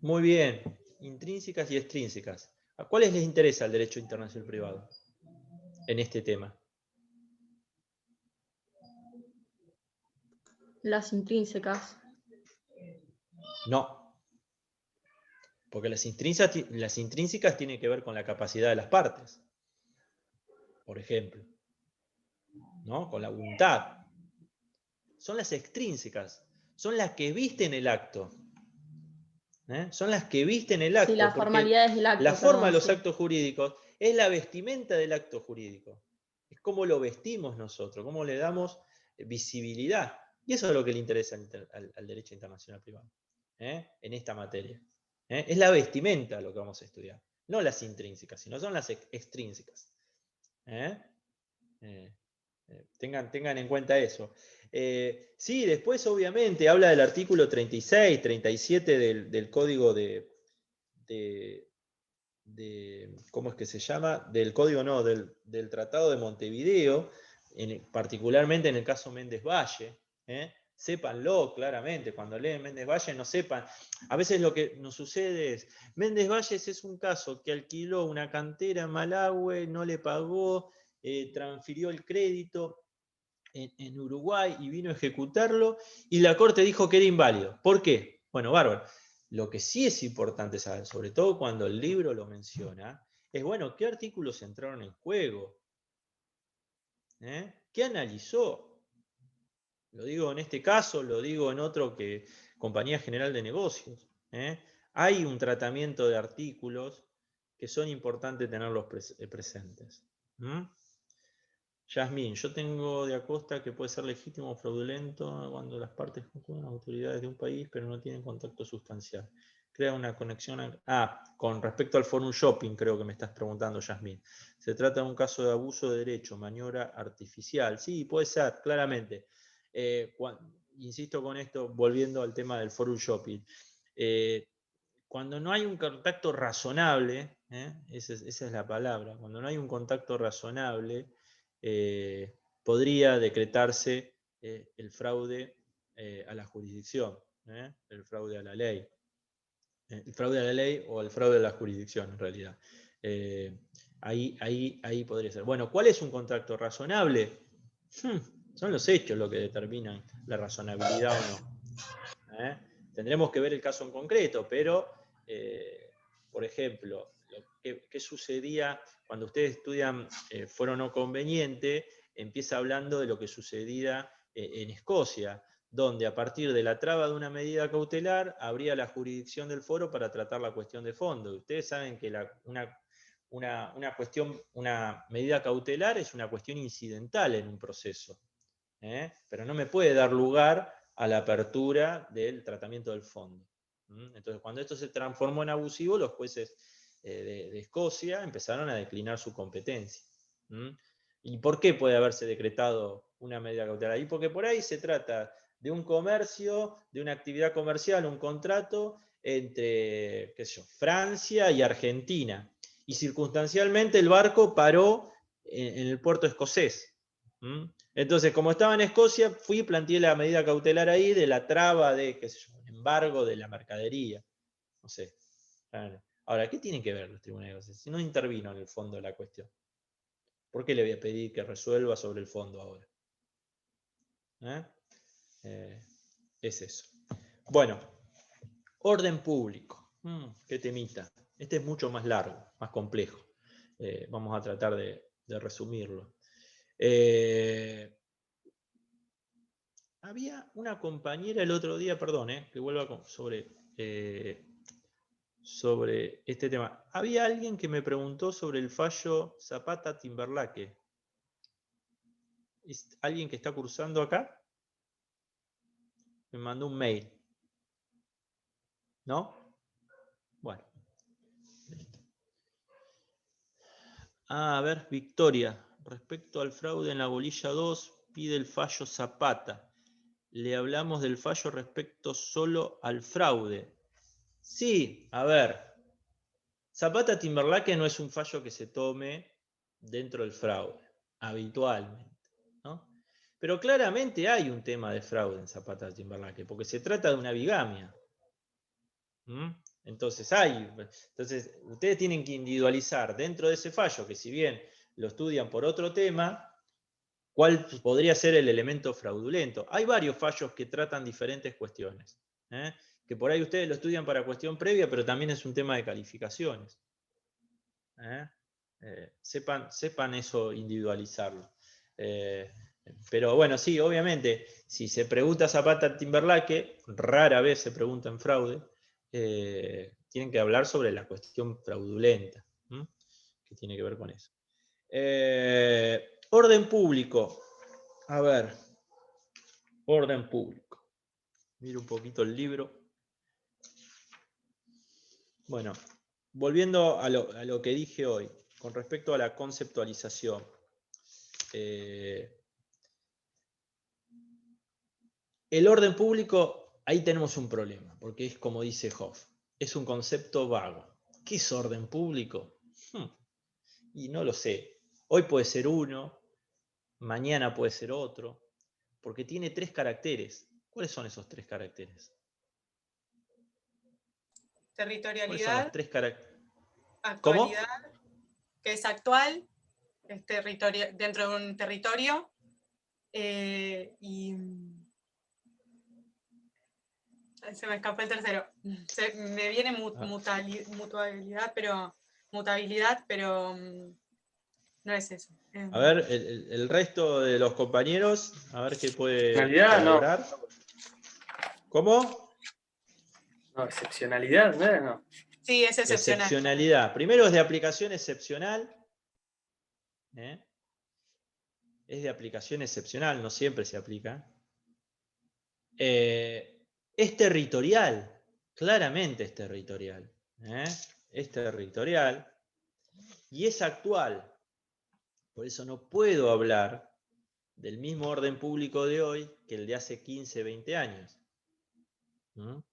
Muy bien, intrínsecas y extrínsecas. ¿A cuáles les interesa el derecho internacional privado en este tema? Las intrínsecas. No, porque las intrínsecas tienen que ver con la capacidad de las partes, por ejemplo, ¿no? Con la voluntad. Son las extrínsecas, son las que visten el acto. Son las que visten el acto. Sí, las porque formalidades del acto. la forma de los sí. actos jurídicos es la vestimenta del acto jurídico. Es cómo lo vestimos nosotros, cómo le damos visibilidad. Y eso es lo que le interesa al derecho internacional privado, en esta materia. Es la vestimenta lo que vamos a estudiar. No las intrínsecas, sino son las extrínsecas. Tengan en cuenta eso. Sí, después obviamente habla del artículo 36, 37 del Código ¿cómo es que se llama? Del Código, no, del Tratado de Montevideo, particularmente en el caso Méndez Valle. Sépanlo claramente, cuando leen Méndez Valle no sepan. A veces lo que nos sucede es, Méndez Valles es un caso que alquiló una cantera en Malahue, no le pagó, transfirió el crédito en Uruguay y vino a ejecutarlo, y la Corte dijo que era inválido. ¿Por qué? Bueno, bárbaro. Lo que sí es importante saber, sobre todo cuando el libro lo menciona, es, bueno, ¿qué artículos entraron en juego? ¿Qué analizó? Lo digo en este caso, lo digo en otro que Compañía General de Negocios. Hay un tratamiento de artículos que son importantes tenerlos presentes. Yasmín, yo tengo de Acosta que puede ser legítimo o fraudulento cuando las partes concurren a autoridades de un país pero no tienen contacto sustancial. Crea una conexión. Con respecto al forum shopping, creo que me estás preguntando, Yasmín. Se trata de un caso de abuso de derecho, maniobra artificial. Sí, puede ser, claramente. Insisto con esto, volviendo al tema del forum shopping. Cuando no hay un contacto razonable, esa es la palabra, cuando no hay un contacto razonable, podría decretarse el fraude a la jurisdicción, el fraude a la ley. El fraude a la ley o el fraude a la jurisdicción, en realidad. Ahí podría ser. Bueno, ¿cuál es un contacto razonable? Son los hechos lo que determinan la razonabilidad o no. Tendremos que ver el caso en concreto, pero, por ejemplo, ¿qué sucedía cuando ustedes estudian fuero no conveniente? Empieza hablando de lo que sucedía en Escocia, donde a partir de la traba de una medida cautelar habría la jurisdicción del foro para tratar la cuestión de fondo. Ustedes saben que una medida cautelar es una cuestión incidental en un proceso, pero no me puede dar lugar a la apertura del tratamiento del fondo. Entonces, cuando esto se transformó en abusivo, los jueces de Escocia empezaron a declinar su competencia. ¿Y por qué puede haberse decretado una medida cautelar? Y porque por ahí se trata de un comercio, de una actividad comercial, un contrato entre, qué sé yo, Francia y Argentina. Y circunstancialmente el barco paró en el puerto escocés. Entonces, como estaba en Escocia, fui y planteé la medida cautelar ahí de la traba de, qué sé yo, embargo de la mercadería. No sé. Ahora, ¿qué tienen que ver los tribunales? Si no intervino en el fondo de la cuestión. ¿Por qué le voy a pedir que resuelva sobre el fondo ahora? Es eso. Bueno, orden público. Qué temita. Este es mucho más largo, más complejo. Vamos a tratar de resumirlo. Había una compañera el otro día, perdón, que vuelva sobre este tema. Había alguien que me preguntó sobre el fallo Zapata-Timberlake. ¿Es alguien que está cursando acá? Me mandó un mail. ¿No? Bueno. A ver, Victoria. Respecto al fraude en la bolilla 2, pide el fallo Zapata. Le hablamos del fallo respecto solo al fraude. Sí, a ver. Zapata-Timberlake no es un fallo que se tome dentro del fraude, habitualmente, ¿no? Pero claramente hay un tema de fraude en Zapata-Timberlake, porque se trata de una bigamia. Entonces ustedes tienen que individualizar dentro de ese fallo, que si bien lo estudian por otro tema, cuál podría ser el elemento fraudulento. Hay varios fallos que tratan diferentes cuestiones, que por ahí ustedes lo estudian para cuestión previa, pero también es un tema de calificaciones. Sepan eso, individualizarlo. Pero bueno, sí, obviamente, si se pregunta Zapata-Timberlake, rara vez se pregunta en fraude, tienen que hablar sobre la cuestión fraudulenta, que tiene que ver con eso. Orden público. A ver, orden público. Miro un poquito el libro. Bueno, volviendo a lo que dije hoy, con respecto a la conceptualización. El orden público, ahí tenemos un problema, porque es como dice Hoff, es un concepto vago. ¿Qué es orden público? Y no lo sé. Hoy puede ser uno, mañana puede ser otro, porque tiene 3 caracteres. ¿Cuáles son esos 3 caracteres? Territorialidad. ¿Cuáles son los 3 caracteres? Actualidad, ¿Cómo? que es actual, es dentro de un territorio, y se me escapó el tercero. Me viene mutabilidad, pero no es eso. A ver, el resto de los compañeros, a ver qué puede colaborar. No. ¿Cómo? No, excepcionalidad, ¿no era? No. Sí, es excepcional. Excepcionalidad. Primero es de aplicación excepcional. Es de aplicación excepcional, no siempre se aplica. Es territorial, claramente es territorial. Es territorial y es actual. Por eso no puedo hablar del mismo orden público de hoy que el de hace 15, 20 años. En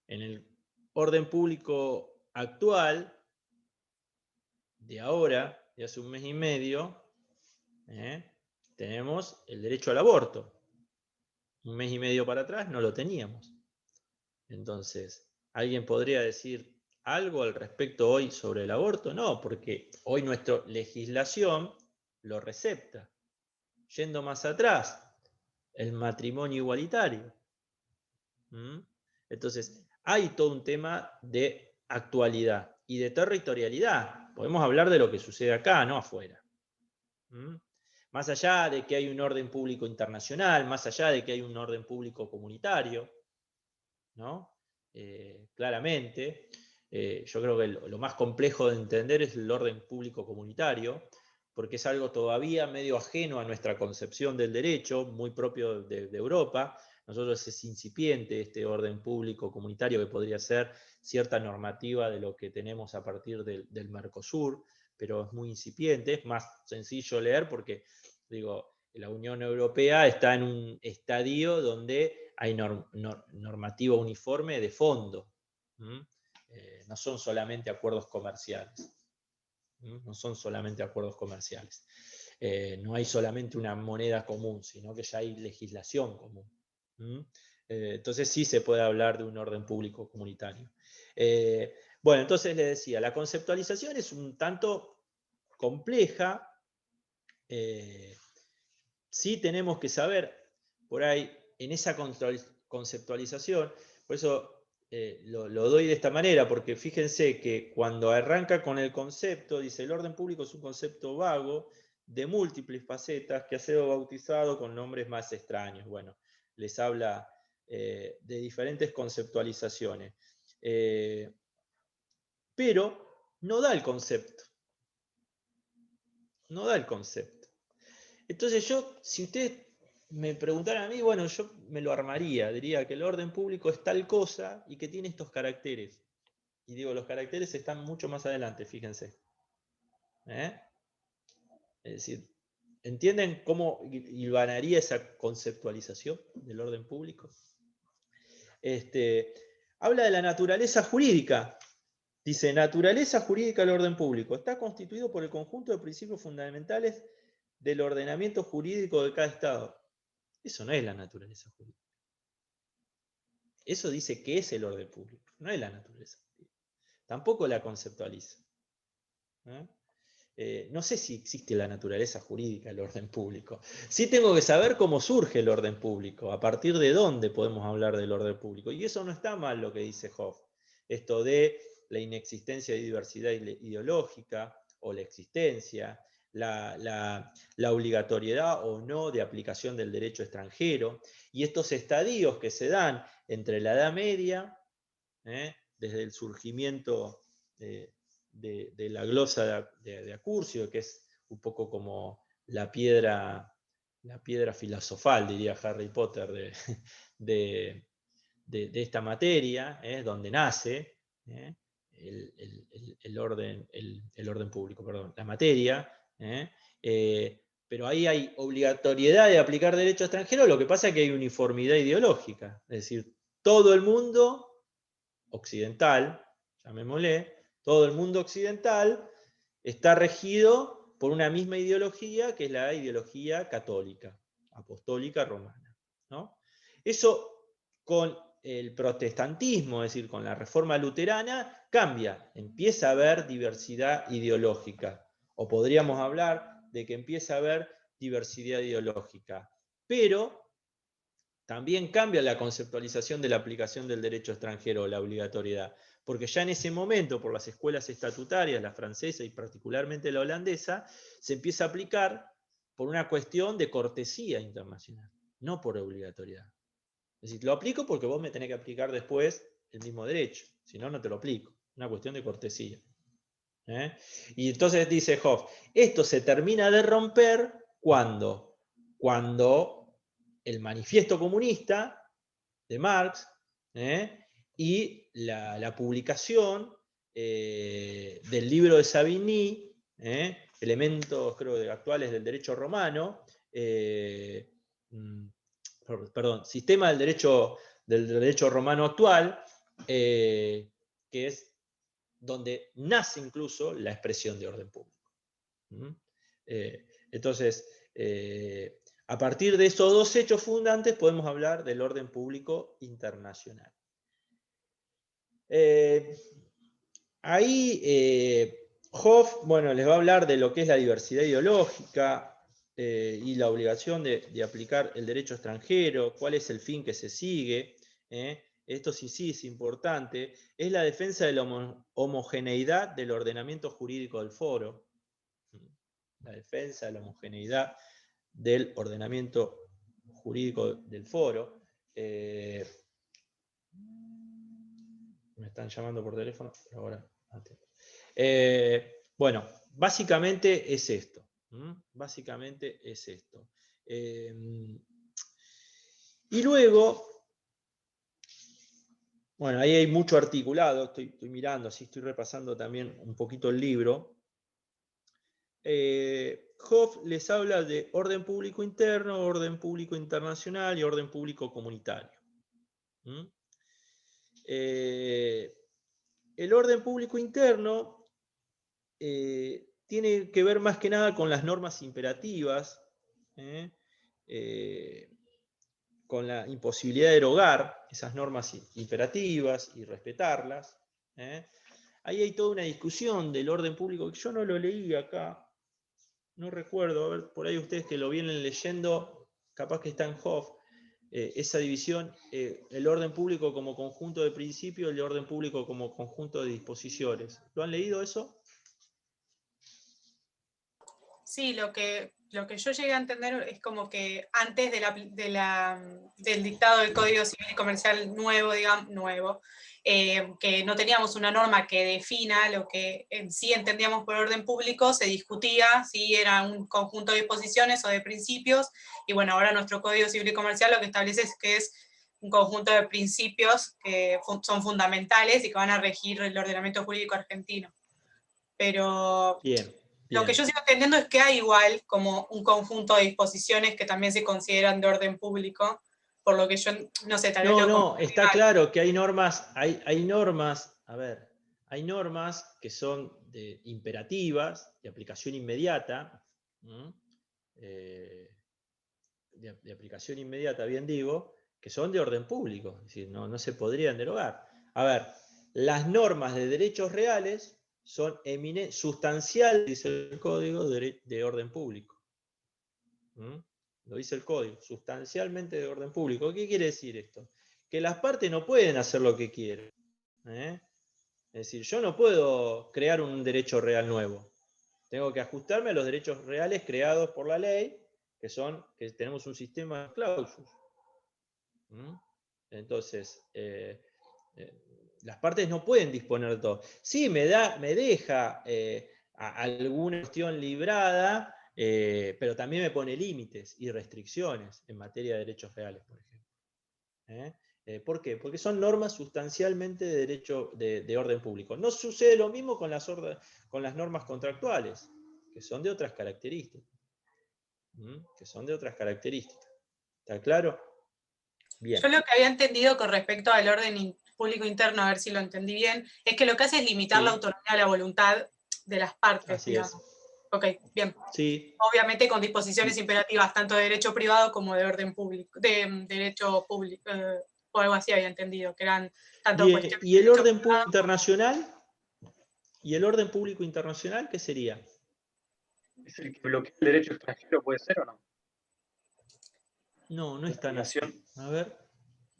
el orden público actual, de ahora, de hace un mes y medio, tenemos el derecho al aborto. Un mes y medio para atrás no lo teníamos. Entonces, ¿alguien podría decir algo al respecto hoy sobre el aborto? No, porque hoy nuestra legislación lo recepta. Yendo más atrás, el matrimonio igualitario. Entonces, hay todo un tema de actualidad y de territorialidad. Podemos hablar de lo que sucede acá, no afuera. Más allá de que hay un orden público internacional, más allá de que hay un orden público comunitario, ¿no? Claramente, yo creo que lo más complejo de entender es el orden público comunitario, porque es algo todavía medio ajeno a nuestra concepción del derecho, muy propio de Europa. Nosotros es incipiente este orden público comunitario que podría ser cierta normativa de lo que tenemos a partir del Mercosur, pero es muy incipiente, es más sencillo leer porque, digo, la Unión Europea está en un estadio donde hay normativa uniforme de fondo. No son solamente acuerdos comerciales. No son solamente acuerdos comerciales. No hay solamente una moneda común, sino que ya hay legislación común. Entonces sí se puede hablar de un orden público comunitario. Bueno, entonces les decía, la conceptualización es un tanto compleja, Sí tenemos que saber, por ahí, en esa conceptualización, por eso lo doy de esta manera, porque fíjense que cuando arranca con el concepto, dice, el orden público es un concepto vago, de múltiples facetas, que ha sido bautizado con nombres más extraños. Bueno, les habla de diferentes conceptualizaciones. Pero no da el concepto. No da el concepto. Entonces yo, si ustedes me preguntaran a mí, bueno, yo me lo armaría, diría que el orden público es tal cosa y que tiene estos caracteres. Y digo, los caracteres están mucho más adelante, fíjense. Es decir, ¿entienden cómo hilvanaría esa conceptualización del orden público? Habla de la naturaleza jurídica. Dice, naturaleza jurídica del orden público. Está constituido por el conjunto de principios fundamentales del ordenamiento jurídico de cada Estado. Eso no es la naturaleza jurídica. Eso dice que es el orden público, no es la naturaleza jurídica. Tampoco la conceptualiza. No sé si existe la naturaleza jurídica del orden público. Sí tengo que saber cómo surge el orden público, a partir de dónde podemos hablar del orden público. Y eso no está mal lo que dice Hoff. Esto de la inexistencia de diversidad ideológica, o la existencia, la obligatoriedad o no de aplicación del derecho extranjero, y estos estadios que se dan entre la Edad Media, desde el surgimiento de la glosa de Accurcio, que es un poco como la piedra filosofal, diría Harry Potter, de esta materia, donde nace el orden público, perdón, la materia, pero ahí hay obligatoriedad de aplicar derecho extranjero, lo que pasa es que hay uniformidad ideológica, es decir, todo el mundo occidental, llamémosle, todo el mundo occidental está regido por una misma ideología, que es la ideología católica, apostólica romana, ¿no? Eso con el protestantismo, es decir, con la reforma luterana, cambia, empieza a haber diversidad ideológica, o podríamos hablar de que empieza a haber diversidad ideológica, pero también cambia la conceptualización de la aplicación del derecho extranjero, la obligatoriedad, porque ya en ese momento, por las escuelas estatutarias, la francesa y particularmente la holandesa, se empieza a aplicar por una cuestión de cortesía internacional, no por obligatoriedad. Es decir, lo aplico porque vos me tenés que aplicar después el mismo derecho, si no, no te lo aplico. Una cuestión de cortesía. Y entonces dice Hoff, esto se termina de romper cuando el manifiesto comunista de Marx y la publicación del libro de Savigny, elementos creo actuales del derecho romano, perdón, sistema del derecho romano actual, que es donde nace incluso la expresión de orden público. Entonces, a partir de esos dos hechos fundantes podemos hablar del orden público internacional. Ahí Hoff, bueno, les va a hablar de lo que es la diversidad ideológica y la obligación de aplicar el derecho extranjero, cuál es el fin que se sigue. Esto sí es importante, es la defensa de la homogeneidad del ordenamiento jurídico del foro. La defensa de la homogeneidad del ordenamiento jurídico del foro. Me están llamando por teléfono, pero ahora atento. Bueno, básicamente es esto. Básicamente es esto. Y luego, bueno, ahí hay mucho articulado, estoy mirando, así estoy repasando también un poquito el libro. Hoff les habla de orden público interno, orden público internacional y orden público comunitario. El orden público interno tiene que ver más que nada con las normas imperativas, con la imposibilidad de derogar esas normas imperativas y respetarlas. Ahí hay toda una discusión del orden público que yo no lo leí acá. no recuerdo, a ver, por ahí ustedes que lo vienen leyendo, capaz que está en Hoff, esa división, el orden público como conjunto de principios, el orden público como conjunto de disposiciones. ¿Lo han leído eso? Sí, lo que yo llegué a entender es como que antes del dictado del Código Civil y Comercial nuevo, digamos, que no teníamos una norma que defina lo que en sí entendíamos por orden público, se discutía si era un conjunto de disposiciones o de principios, y bueno, ahora nuestro Código Civil y Comercial lo que establece es que es un conjunto de principios que son fundamentales y que van a regir el ordenamiento jurídico argentino. Pero Bien. lo que yo sigo entendiendo es que hay igual como un conjunto de disposiciones que también se consideran de orden público, por lo que yo, no sé, tal vez lo No, comprendí está mal. claro que hay normas, a ver, hay normas que son imperativas, de aplicación inmediata, de aplicación inmediata, bien digo, que son de orden público, es decir, no se podrían derogar. A ver, las normas de derechos reales son sustanciales, dice el código, de orden público. Lo dice el código, sustancialmente de orden público. ¿Qué quiere decir esto? Que las partes no pueden hacer lo que quieren. Es decir, yo no puedo crear un derecho real nuevo. Tengo que ajustarme a los derechos reales creados por la ley, que tenemos un sistema de cláusulas. Entonces, las partes no pueden disponer de todo. Sí, me deja alguna cuestión librada, pero también me pone límites y restricciones en materia de derechos reales, por ejemplo. ¿Por qué? Porque son normas sustancialmente de derecho de orden público. No sucede lo mismo con las normas contractuales, que son de otras características. ¿Está claro? Bien. Yo lo que había entendido con respecto al orden público interno, a ver si lo entendí bien, es que lo que hace es limitar Sí. la autonomía a la voluntad de las partes, Así digamos. es. Ok, bien. Sí. Obviamente con disposiciones imperativas, tanto de derecho privado como de orden público, de derecho público, o algo así había entendido, que eran tanto Bien, cuestiones ¿y de el derecho orden privado. público internacional? ¿Y el orden público internacional qué sería? ¿Es el que bloquea el derecho extranjero, puede ser o no? No es La tan así. aplicación. A ver.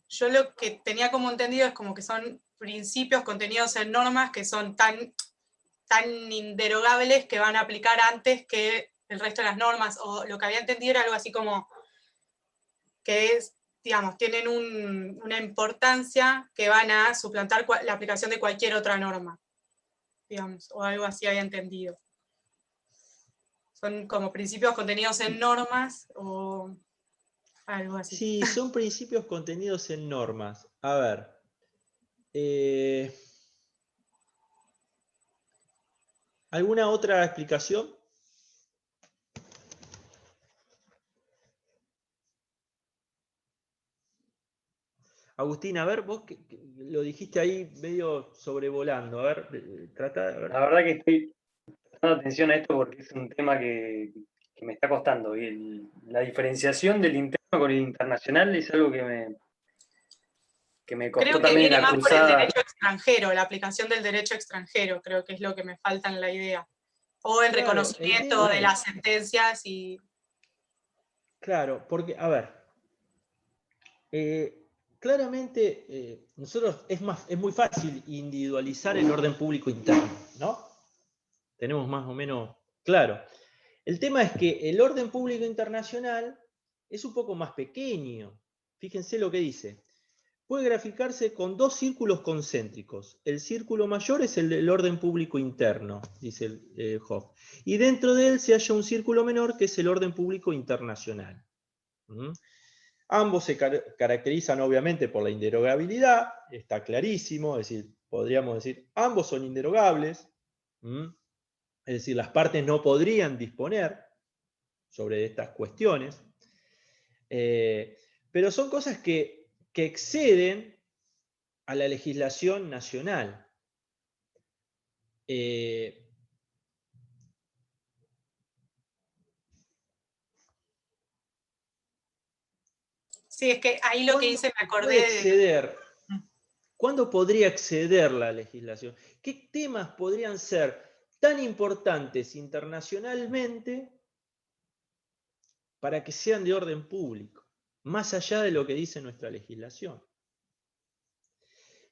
Yo lo que tenía como entendido es como que son principios contenidos en normas que son tan inderogables que van a aplicar antes que el resto de las normas, o lo que había entendido era algo así como que es, digamos, tienen una importancia que van a suplantar la aplicación de cualquier otra norma, digamos, o algo así había entendido. Son como principios contenidos en normas o algo así. Sí, son principios contenidos en normas. A ver. ¿Alguna otra explicación? Agustín, a ver, vos que lo dijiste ahí medio sobrevolando. A ver, trata de ver. La verdad que estoy prestando atención a esto porque es un tema que me está costando. Y la diferenciación del interno con el internacional es algo que me costó Creo que también en viene la más por el cursada. derecho extranjero, la aplicación del derecho extranjero, creo que es lo que me falta en la idea. O el Claro, reconocimiento de las sentencias y... Claro, porque, a ver, claramente nosotros es muy fácil individualizar el orden público interno, ¿no? Tenemos más o menos claro. El tema es que el orden público internacional es un poco más pequeño. Fíjense lo que dice. Puede graficarse con dos círculos concéntricos. El círculo mayor es el del orden público interno, dice Hoff. Y dentro de él se halla un círculo menor que es el orden público internacional. Ambos se caracterizan obviamente por la inderogabilidad, está clarísimo, es decir, podríamos decir, ambos son inderogables, es decir, las partes no podrían disponer sobre estas cuestiones, pero son cosas que exceden a la legislación nacional. Sí, es que ahí lo que hice me acordé de... ¿Cuándo podría exceder la legislación? ¿Qué temas podrían ser tan importantes internacionalmente para que sean de orden público, más allá de lo que dice nuestra legislación.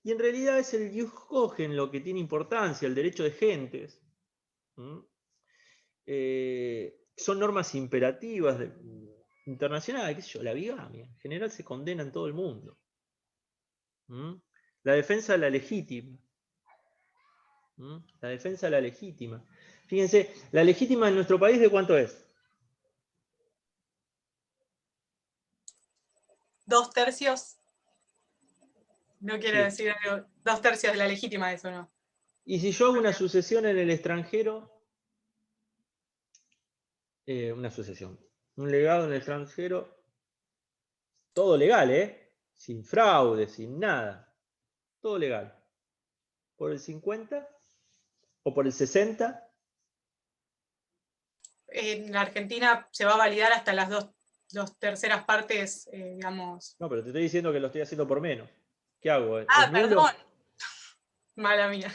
Y en realidad es el jus cogens lo que tiene importancia, el derecho de gentes. Son normas imperativas internacionales, qué sé yo, la bigamia, en general se condena en todo el mundo. La defensa de la legítima. La defensa de la legítima. Fíjense, la legítima en nuestro país, ¿de cuánto es? 2/3. No quiere Sí. decir algo. 2/3 de la legítima, eso no. Y si yo hago una sucesión en el extranjero, un legado en el extranjero, todo legal, sin fraude, sin nada, todo legal. ¿Por el 50? ¿O por el 60? En la Argentina se va a validar hasta las 2/3 partes, digamos. No, pero te estoy diciendo que lo estoy haciendo por menos. ¿Qué hago? ¿Es nulo? Perdón. Mala mía.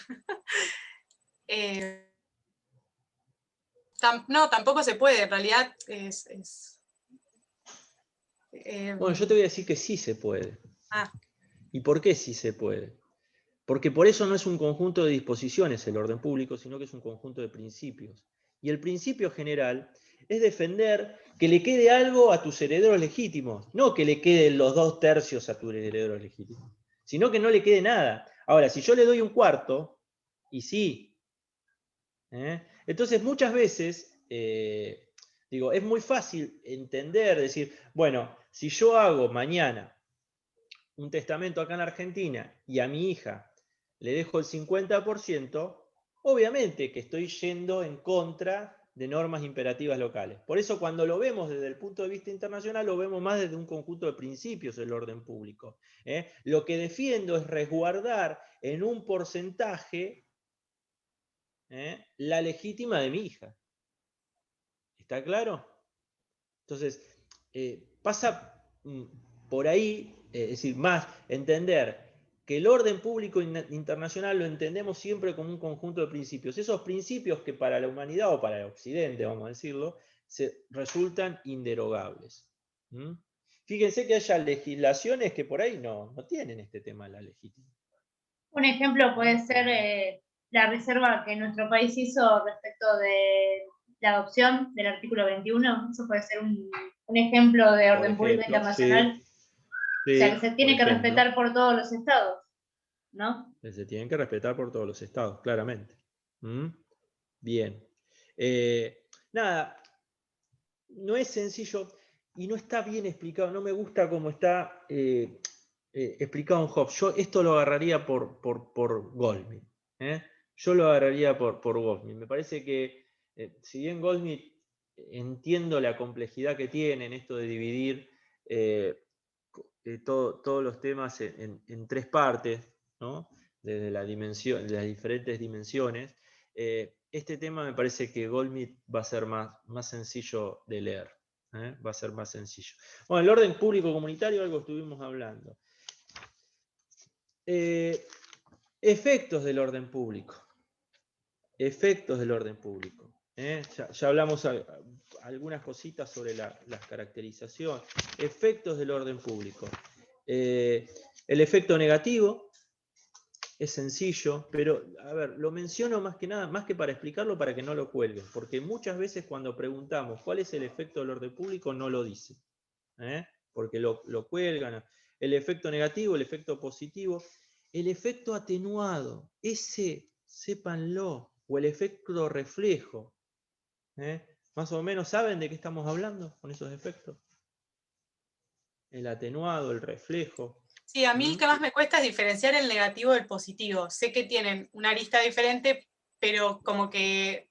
No, tampoco se puede, en realidad Bueno, yo te voy a decir que sí se puede. Ah. ¿Y por qué sí se puede? Porque por eso no es un conjunto de disposiciones el orden público, sino que es un conjunto de principios. Y el principio general es defender que le quede algo a tus herederos legítimos, no que le queden los 2/3 a tus herederos legítimos, sino que no le quede nada. Ahora, si yo le doy un cuarto, y sí, entonces muchas veces, es muy fácil entender, decir, bueno, si yo hago mañana un testamento acá en Argentina y a mi hija le dejo el 50%, obviamente que estoy yendo en contra de normas imperativas locales. Por eso cuando lo vemos desde el punto de vista internacional, lo vemos más desde un conjunto de principios del orden público. Lo que defiendo es resguardar en un porcentaje la legítima de mi hija. ¿Está claro? Entonces, pasa por ahí, es decir, más entender que el orden público internacional lo entendemos siempre como un conjunto de principios. Esos principios que para la humanidad o para el occidente, vamos a decirlo, resultan inderogables. Fíjense que haya legislaciones que por ahí no tienen este tema de la legítima. Un ejemplo puede ser la reserva que nuestro país hizo respecto de la adopción del artículo 21. Eso puede ser un ejemplo de orden público internacional. Sí, o sea, que se tiene que respetar por todos los estados, ¿no? Se tienen que respetar por todos los estados, claramente. Bien. Nada, no es sencillo y no está bien explicado, no me gusta cómo está explicado en Hobbes. Yo esto lo agarraría por Goldschmidt. Yo lo agarraría por Goldschmidt. Me parece que, si bien Goldschmidt entiendo la complejidad que tiene en esto de dividir todos los temas en tres partes, ¿no? Desde la dimensión, las diferentes dimensiones, este tema me parece que Goldschmidt va a ser más sencillo de leer. Va a ser más sencillo. Bueno, el orden público comunitario, algo estuvimos hablando. Efectos del orden público. Efectos del orden público. Ya hablamos algunas cositas sobre las caracterizaciones. Efectos del orden público. El efecto negativo es sencillo, pero a ver, lo menciono más que nada, más que para explicarlo, para que no lo cuelguen, porque muchas veces cuando preguntamos cuál es el efecto del orden público no lo dicen, porque lo cuelgan. El efecto negativo, el efecto positivo, el efecto atenuado, ese sépanlo, o el efecto reflejo. Más o menos saben de qué estamos hablando con esos efectos. El atenuado, el reflejo. Sí, a mí el que más me cuesta es diferenciar el negativo del positivo. Sé que tienen una arista diferente, pero como que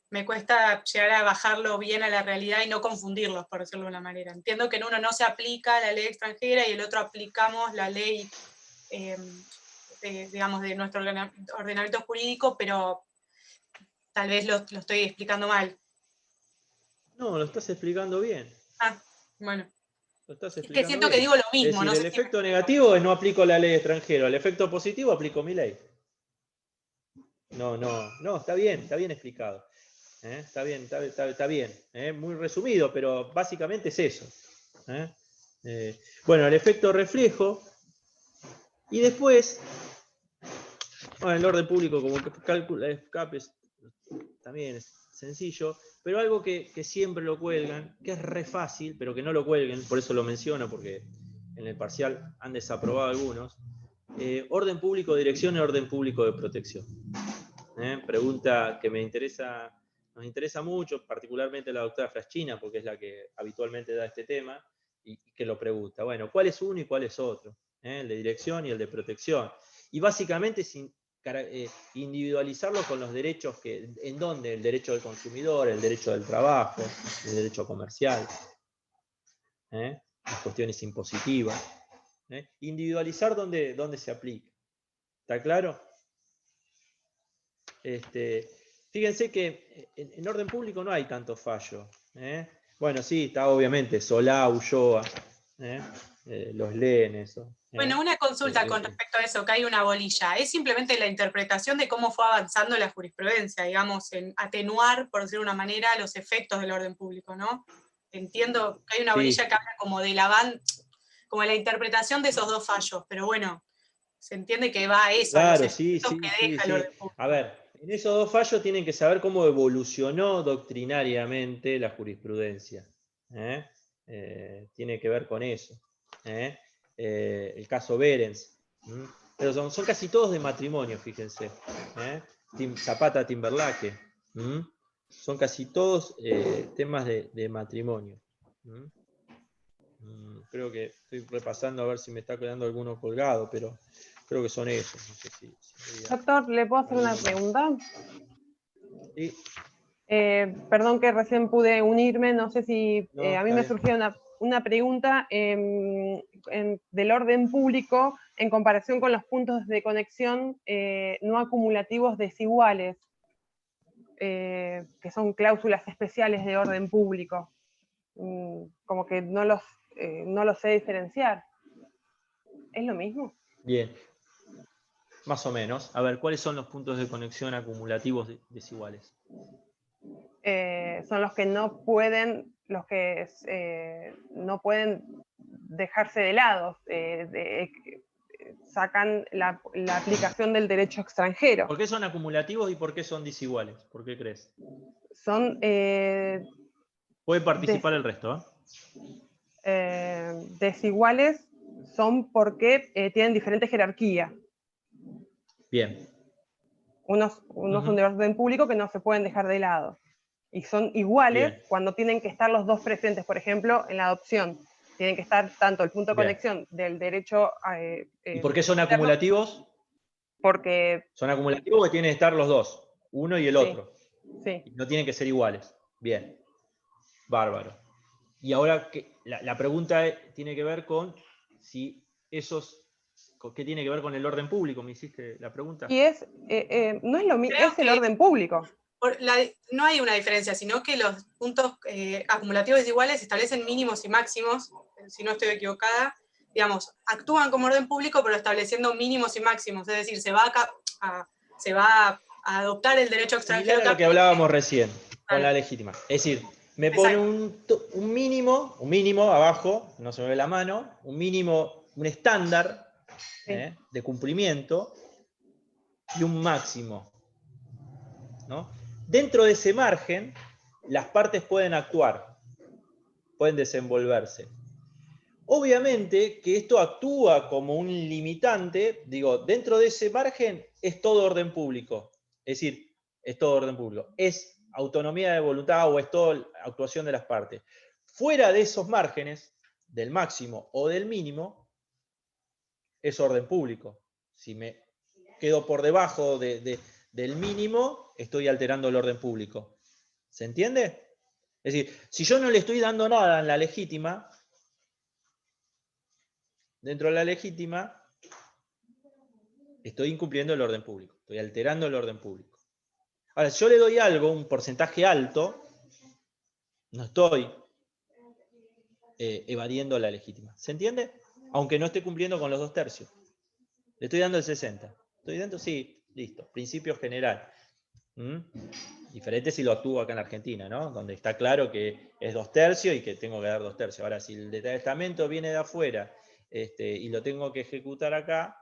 me cuesta llegar a bajarlo bien a la realidad y no confundirlos, por decirlo de una manera. Entiendo que en uno no se aplica la ley extranjera y el otro aplicamos la ley, digamos, de nuestro ordenamiento jurídico, pero tal vez lo estoy explicando mal. No, lo estás explicando bien. Bueno. Lo estás Es que siento bien. que digo lo mismo. Es decir, no el efecto negativo es no aplico la ley extranjera, el efecto positivo aplico mi ley. No, está bien explicado. Está bien, está bien. Muy resumido, pero básicamente es eso. Bueno, el efecto reflejo. Y después, bueno, el orden público como cálculo de escape también es sencillo, pero algo que siempre lo cuelgan, que es re fácil, pero que no lo cuelguen, por eso lo menciono, porque en el parcial han desaprobado algunos. Orden público de dirección y orden público de protección. Pregunta que nos interesa mucho, particularmente la doctora Fraschina, porque es la que habitualmente da este tema, y que lo pregunta. Bueno, ¿cuál es uno y cuál es otro? El de dirección y el de protección. Y básicamente individualizarlo con los derechos en donde el derecho del consumidor, el derecho del trabajo, el derecho comercial, las cuestiones impositivas. Individualizar donde se aplica. ¿Está claro? Fíjense que en orden público no hay tanto fallo. Bueno, sí, está obviamente Solá, Ulloa, los leen eso. Bueno, una consulta con respecto a eso, que hay una bolilla. Es simplemente la interpretación de cómo fue avanzando la jurisprudencia, digamos, en atenuar, por decir de una manera, los efectos del orden público, ¿no? Entiendo que hay una bolilla que habla como de como de la interpretación de esos dos fallos, pero bueno, se entiende que va a eso, claro, a los efectos que deja el orden público. A ver, en esos dos fallos tienen que saber cómo evolucionó doctrinariamente la jurisprudencia. Tiene que ver con eso. El caso Behrens. Pero son casi todos de matrimonio, fíjense. Zapata, Timberlake. Son casi todos temas de matrimonio. Creo que estoy repasando a ver si me está quedando alguno colgado, pero creo que son esos. No sé si Doctor, ¿le puedo hacer una pregunta? Sí. Perdón que recién pude unirme, no sé si a mí me surgió una pregunta del orden público en comparación con los puntos de conexión no acumulativos desiguales, que son cláusulas especiales de orden público. Como que no los sé diferenciar. ¿Es lo mismo? Bien. Más o menos. A ver, ¿cuáles son los puntos de conexión acumulativos desiguales? Son los que no pueden dejarse de lado, sacan la aplicación del derecho extranjero. ¿Por qué son acumulativos y por qué son desiguales? ¿Por qué crees? Son puede participar el resto. Desiguales son porque tienen diferente jerarquía. Bien. Unos son de orden público que no se pueden dejar de lado. Y son iguales cuando tienen que estar los dos presentes. Por ejemplo, en la adopción, tienen que estar tanto el punto de conexión del derecho... ¿Y por qué son acumulativos? Porque... Son acumulativos que tienen que estar los dos, uno y el otro. Sí. Y no tienen que ser iguales. Bien. Bárbaro. Y ahora la pregunta tiene que ver con si esos... ¿Qué tiene que ver con el orden público? ¿Me hiciste la pregunta? Y no es lo mismo, es el orden público. No hay una diferencia, sino que los puntos acumulativos desiguales establecen mínimos y máximos, si no estoy equivocada, digamos, actúan como orden público, pero estableciendo mínimos y máximos, es decir, se va a adoptar el derecho extranjero. Similar a lo que hablábamos recién, con la legítima. Es decir, me pone un mínimo abajo, no se me ve la mano, un mínimo, un estándar de cumplimiento y un máximo, ¿no? Dentro de ese margen, las partes pueden actuar, pueden desenvolverse. Obviamente que esto actúa como un limitante, digo, dentro de ese margen es todo orden público, es decir, es todo orden público, es autonomía de voluntad o es toda actuación de las partes. Fuera de esos márgenes, del máximo o del mínimo, es orden público. Si me quedo por debajo del mínimo, estoy alterando el orden público. ¿Se entiende? Es decir, si yo no le estoy dando nada en la legítima, dentro de la legítima, estoy incumpliendo el orden público, estoy alterando el orden público. Ahora, si yo le doy algo, un porcentaje alto, no estoy evadiendo la legítima. ¿Se entiende? Aunque no esté cumpliendo con los 2/3. Le estoy dando el 60. ¿Estoy dentro? Sí, listo. Principio general. Diferente si lo actúo acá en Argentina, ¿no? Donde está claro que es 2/3 y que tengo que dar 2/3. Ahora, si el testamento viene de afuera y lo tengo que ejecutar acá,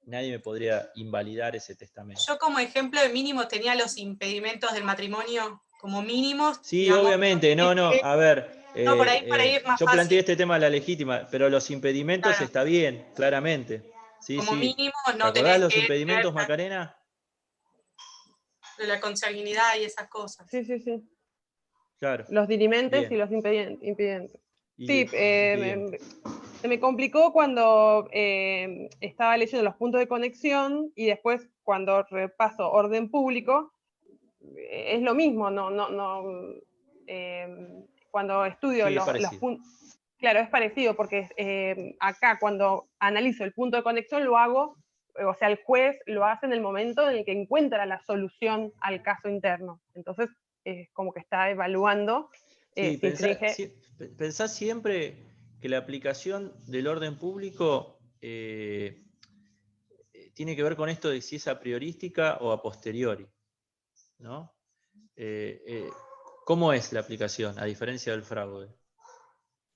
nadie me podría invalidar ese testamento. Yo como ejemplo de mínimo tenía los impedimentos del matrimonio como mínimos. Sí, digamos, obviamente, no, a ver, no, por ahí para ir es más yo planteé fácil. este tema de la legítima, pero los impedimentos Claro. está bien, claramente. Sí, Como sí. mínimo ¿Te no acordás tenés los que impedimentos, tener Macarena? de la consanguinidad y esas cosas. Sí, sí, sí. Claro. Los dirimentes Bien. y los impedientes. Y Sí, bien. se me complicó cuando estaba leyendo los puntos de conexión y después cuando repaso orden público, es lo mismo, cuando estudio Sí, es los parecido. puntos, claro, es parecido, porque acá cuando analizo el punto de conexión lo hago, o sea, el juez lo hace en el momento en el que encuentra la solución al caso interno. Entonces, es como que está evaluando Sí, si infringe. pensá siempre que la aplicación del orden público tiene que ver con esto de si es a priorística o a posteriori, ¿no? ¿Cómo es la aplicación, a diferencia del fraude?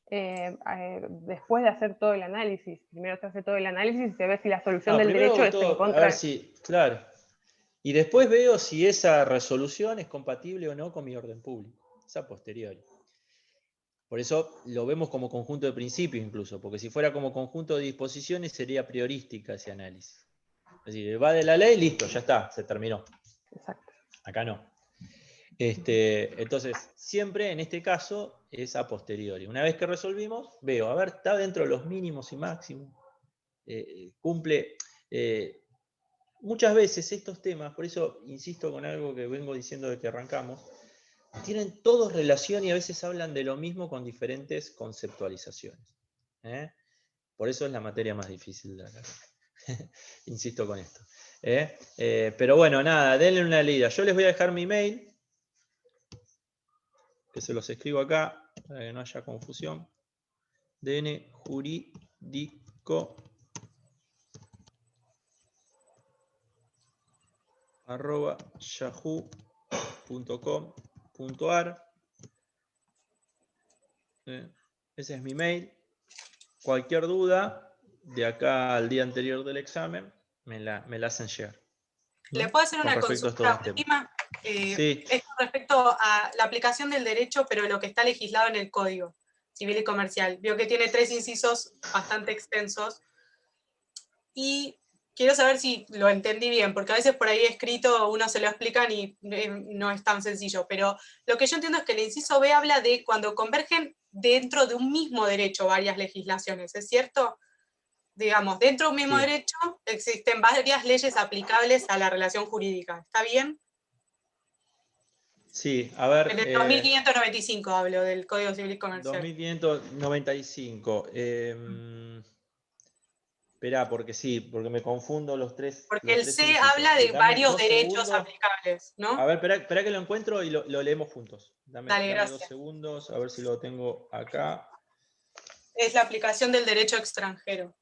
Después de hacer todo el análisis, primero se hace todo el análisis y se ve si la solución No, del primero derecho hago es en todo, a contra ver de... si, claro. Y después veo si esa resolución es compatible o no con mi orden público. Es a posteriori. Por eso lo vemos como conjunto de principios incluso, porque si fuera como conjunto de disposiciones sería priorística ese análisis. Es decir, va de la ley, listo, ya está, se terminó. Exacto. Acá no. Entonces, siempre en este caso es a posteriori. Una vez que resolvimos, veo, a ver, está dentro de los mínimos y máximos, cumple. Muchas veces estos temas, por eso insisto con algo que vengo diciendo desde que arrancamos, tienen todos relación y a veces hablan de lo mismo con diferentes conceptualizaciones. Por eso es la materia más difícil de la carrera. Insisto con esto. Pero bueno, nada, denle una leída. Yo les voy a dejar mi mail, que se los escribo acá, para que no haya confusión. dnjuridico@yahoo.com.ar. Ese es mi mail. Cualquier duda de acá al día anterior del examen me la hacen llegar. ¿No? ¿Le puedo hacer Con una respecto a consulta estos temas. última? Sí. Es con respecto a la aplicación del derecho, pero lo que está legislado en el Código Civil y Comercial. Veo que tiene 3 incisos bastante extensos. Y quiero saber si lo entendí bien, porque a veces por ahí escrito uno se lo explican y no es tan sencillo. Pero lo que yo entiendo es que el inciso B habla de cuando convergen dentro de un mismo derecho varias legislaciones, ¿es cierto? Digamos, dentro de un mismo derecho existen varias leyes aplicables a la relación jurídica. ¿Está bien? Sí, a ver. En el 2595 hablo del Código Civil y Comercial. 2595. Esperá, porque porque me confundo los tres. Porque el C incisos. habla de Dame varios 2 derechos segundos. aplicables, ¿no? A ver, esperá que lo encuentro y lo leemos juntos. Dame Dale, 2 gracias. segundos, a ver si lo tengo acá. Es la aplicación del derecho extranjero.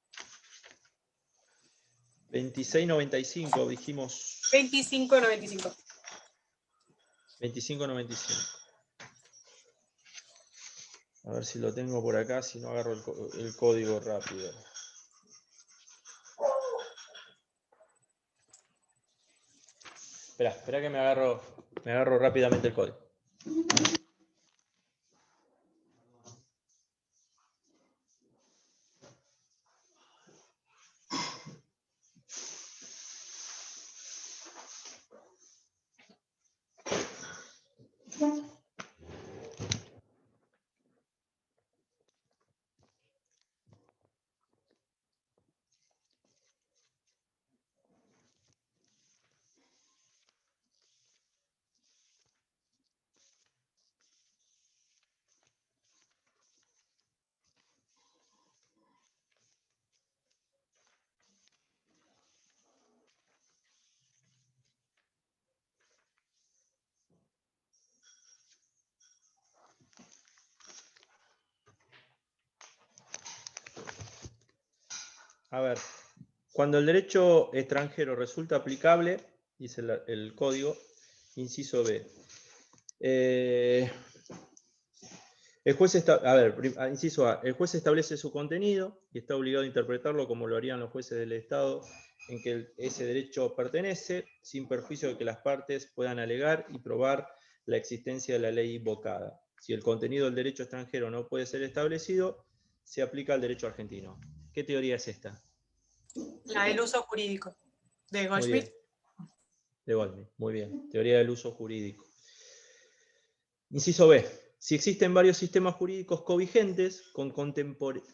2695, dijimos. 2595. 2595. A ver si lo tengo por acá, si no agarro el código rápido. Espera que me agarro rápidamente el código. A ver, cuando el derecho extranjero resulta aplicable, dice el código, Inciso B. El juez inciso A. El juez establece su contenido y está obligado a interpretarlo como lo harían los jueces del Estado en que ese derecho pertenece, sin perjuicio de que las partes puedan alegar y probar la existencia de la ley invocada. Si el contenido del derecho extranjero no puede ser establecido, se aplica al derecho argentino. ¿Qué teoría es esta? La del uso jurídico, de Muy Goldschmidt. bien. De Goldschmidt, muy bien. Teoría del uso jurídico. Inciso B. Si existen varios sistemas jurídicos covigentes con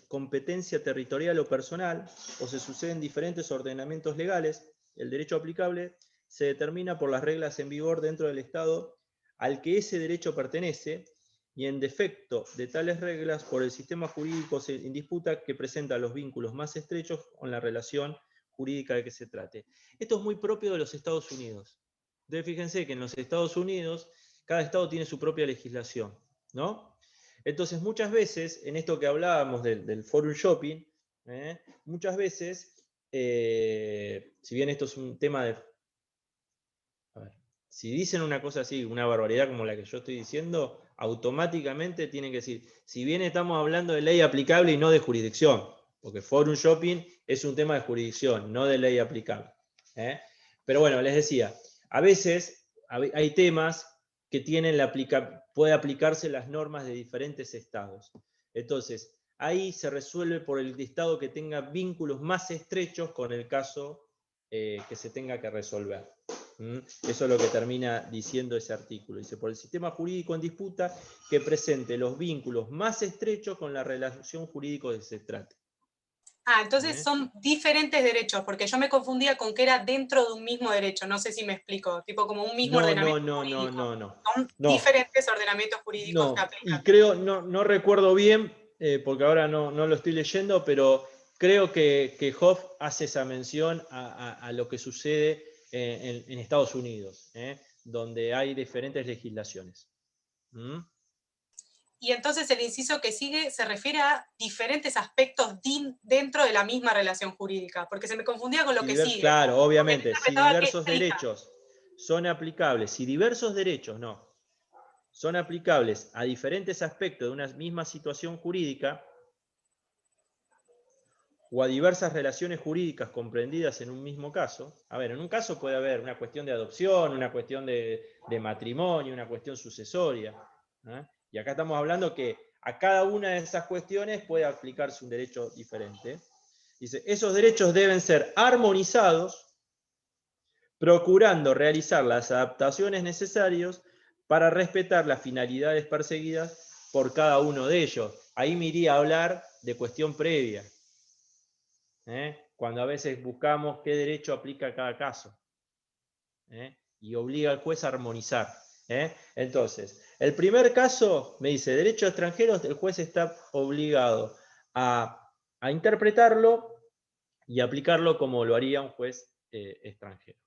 competencia territorial o personal, o se suceden diferentes ordenamientos legales, el derecho aplicable se determina por las reglas en vigor dentro del Estado al que ese derecho pertenece, y en defecto de tales reglas, por el sistema jurídico en disputa que presenta los vínculos más estrechos con la relación jurídica de que se trate. Esto es muy propio de los Estados Unidos. Entonces fíjense que en los Estados Unidos cada estado tiene su propia legislación, ¿no? Entonces muchas veces, en esto que hablábamos del forum shopping, muchas veces, si bien esto es un tema de... A ver, si dicen una cosa así, una barbaridad como la que yo estoy diciendo, automáticamente tienen que decir, si bien estamos hablando de ley aplicable y no de jurisdicción, porque forum shopping es un tema de jurisdicción, no de ley aplicable. Pero bueno, les decía, a veces hay temas que tienen puede aplicarse las normas de diferentes estados. Entonces, ahí se resuelve por el estado que tenga vínculos más estrechos con el caso que se tenga que resolver. Eso es lo que termina diciendo ese artículo. Dice, por el sistema jurídico en disputa que presente los vínculos más estrechos con la relación jurídica de que se trate. Entonces son diferentes derechos, porque yo me confundía con que era dentro de un mismo derecho, no sé si me explico, tipo como un mismo ordenamiento jurídico. Son diferentes ordenamientos jurídicos que aplican. Y creo, no recuerdo bien, porque ahora no lo estoy leyendo, pero creo que Hoff hace esa mención a lo que sucede en Estados Unidos, donde hay diferentes legislaciones. Y entonces el inciso que sigue se refiere a diferentes aspectos dentro de la misma relación jurídica, porque se me confundía con lo que sigue. Claro, obviamente, si diversos derechos son aplicables, si diversos derechos son aplicables a diferentes aspectos de una misma situación jurídica, o a diversas relaciones jurídicas comprendidas en un mismo caso. A ver, en un caso puede haber una cuestión de adopción, una cuestión de matrimonio, una cuestión sucesoria. Y acá estamos hablando que a cada una de esas cuestiones puede aplicarse un derecho diferente. Dice, esos derechos deben ser armonizados, procurando realizar las adaptaciones necesarias para respetar las finalidades perseguidas por cada uno de ellos. Ahí me iría a hablar de cuestión previa. Cuando a veces buscamos qué derecho aplica a cada caso, y obliga al juez a armonizar. Entonces, el primer caso me dice, derechos extranjeros, el juez está obligado a interpretarlo y aplicarlo como lo haría un juez extranjero.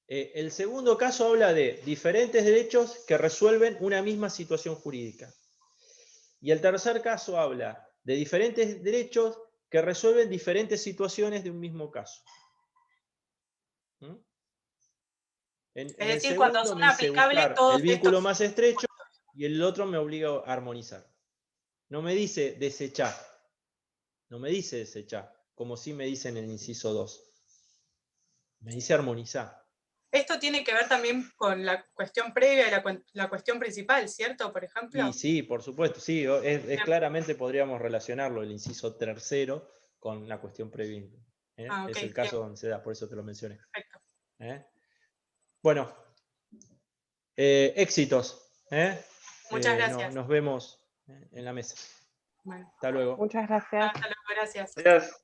El segundo caso habla de diferentes derechos que resuelven una misma situación jurídica. Y el tercer caso habla de diferentes derechos que resuelven diferentes situaciones de un mismo caso. En el segundo me dice buscar el vínculo más estrecho y el otro me obliga a armonizar. No me dice desechar. No me dice desechar, como sí me dice en el inciso 2. Me dice armonizar. Esto tiene que ver también con la cuestión previa y la cuestión principal, ¿cierto? Por ejemplo. Y sí, por supuesto, sí, claramente podríamos relacionarlo el inciso tercero con la cuestión previa. Okay, es el caso donde se da, por eso te lo mencioné. Perfecto. Bueno, éxitos. Muchas gracias. Nos vemos en la mesa. Bueno. Hasta luego. Muchas gracias. Hasta luego, gracias. Gracias.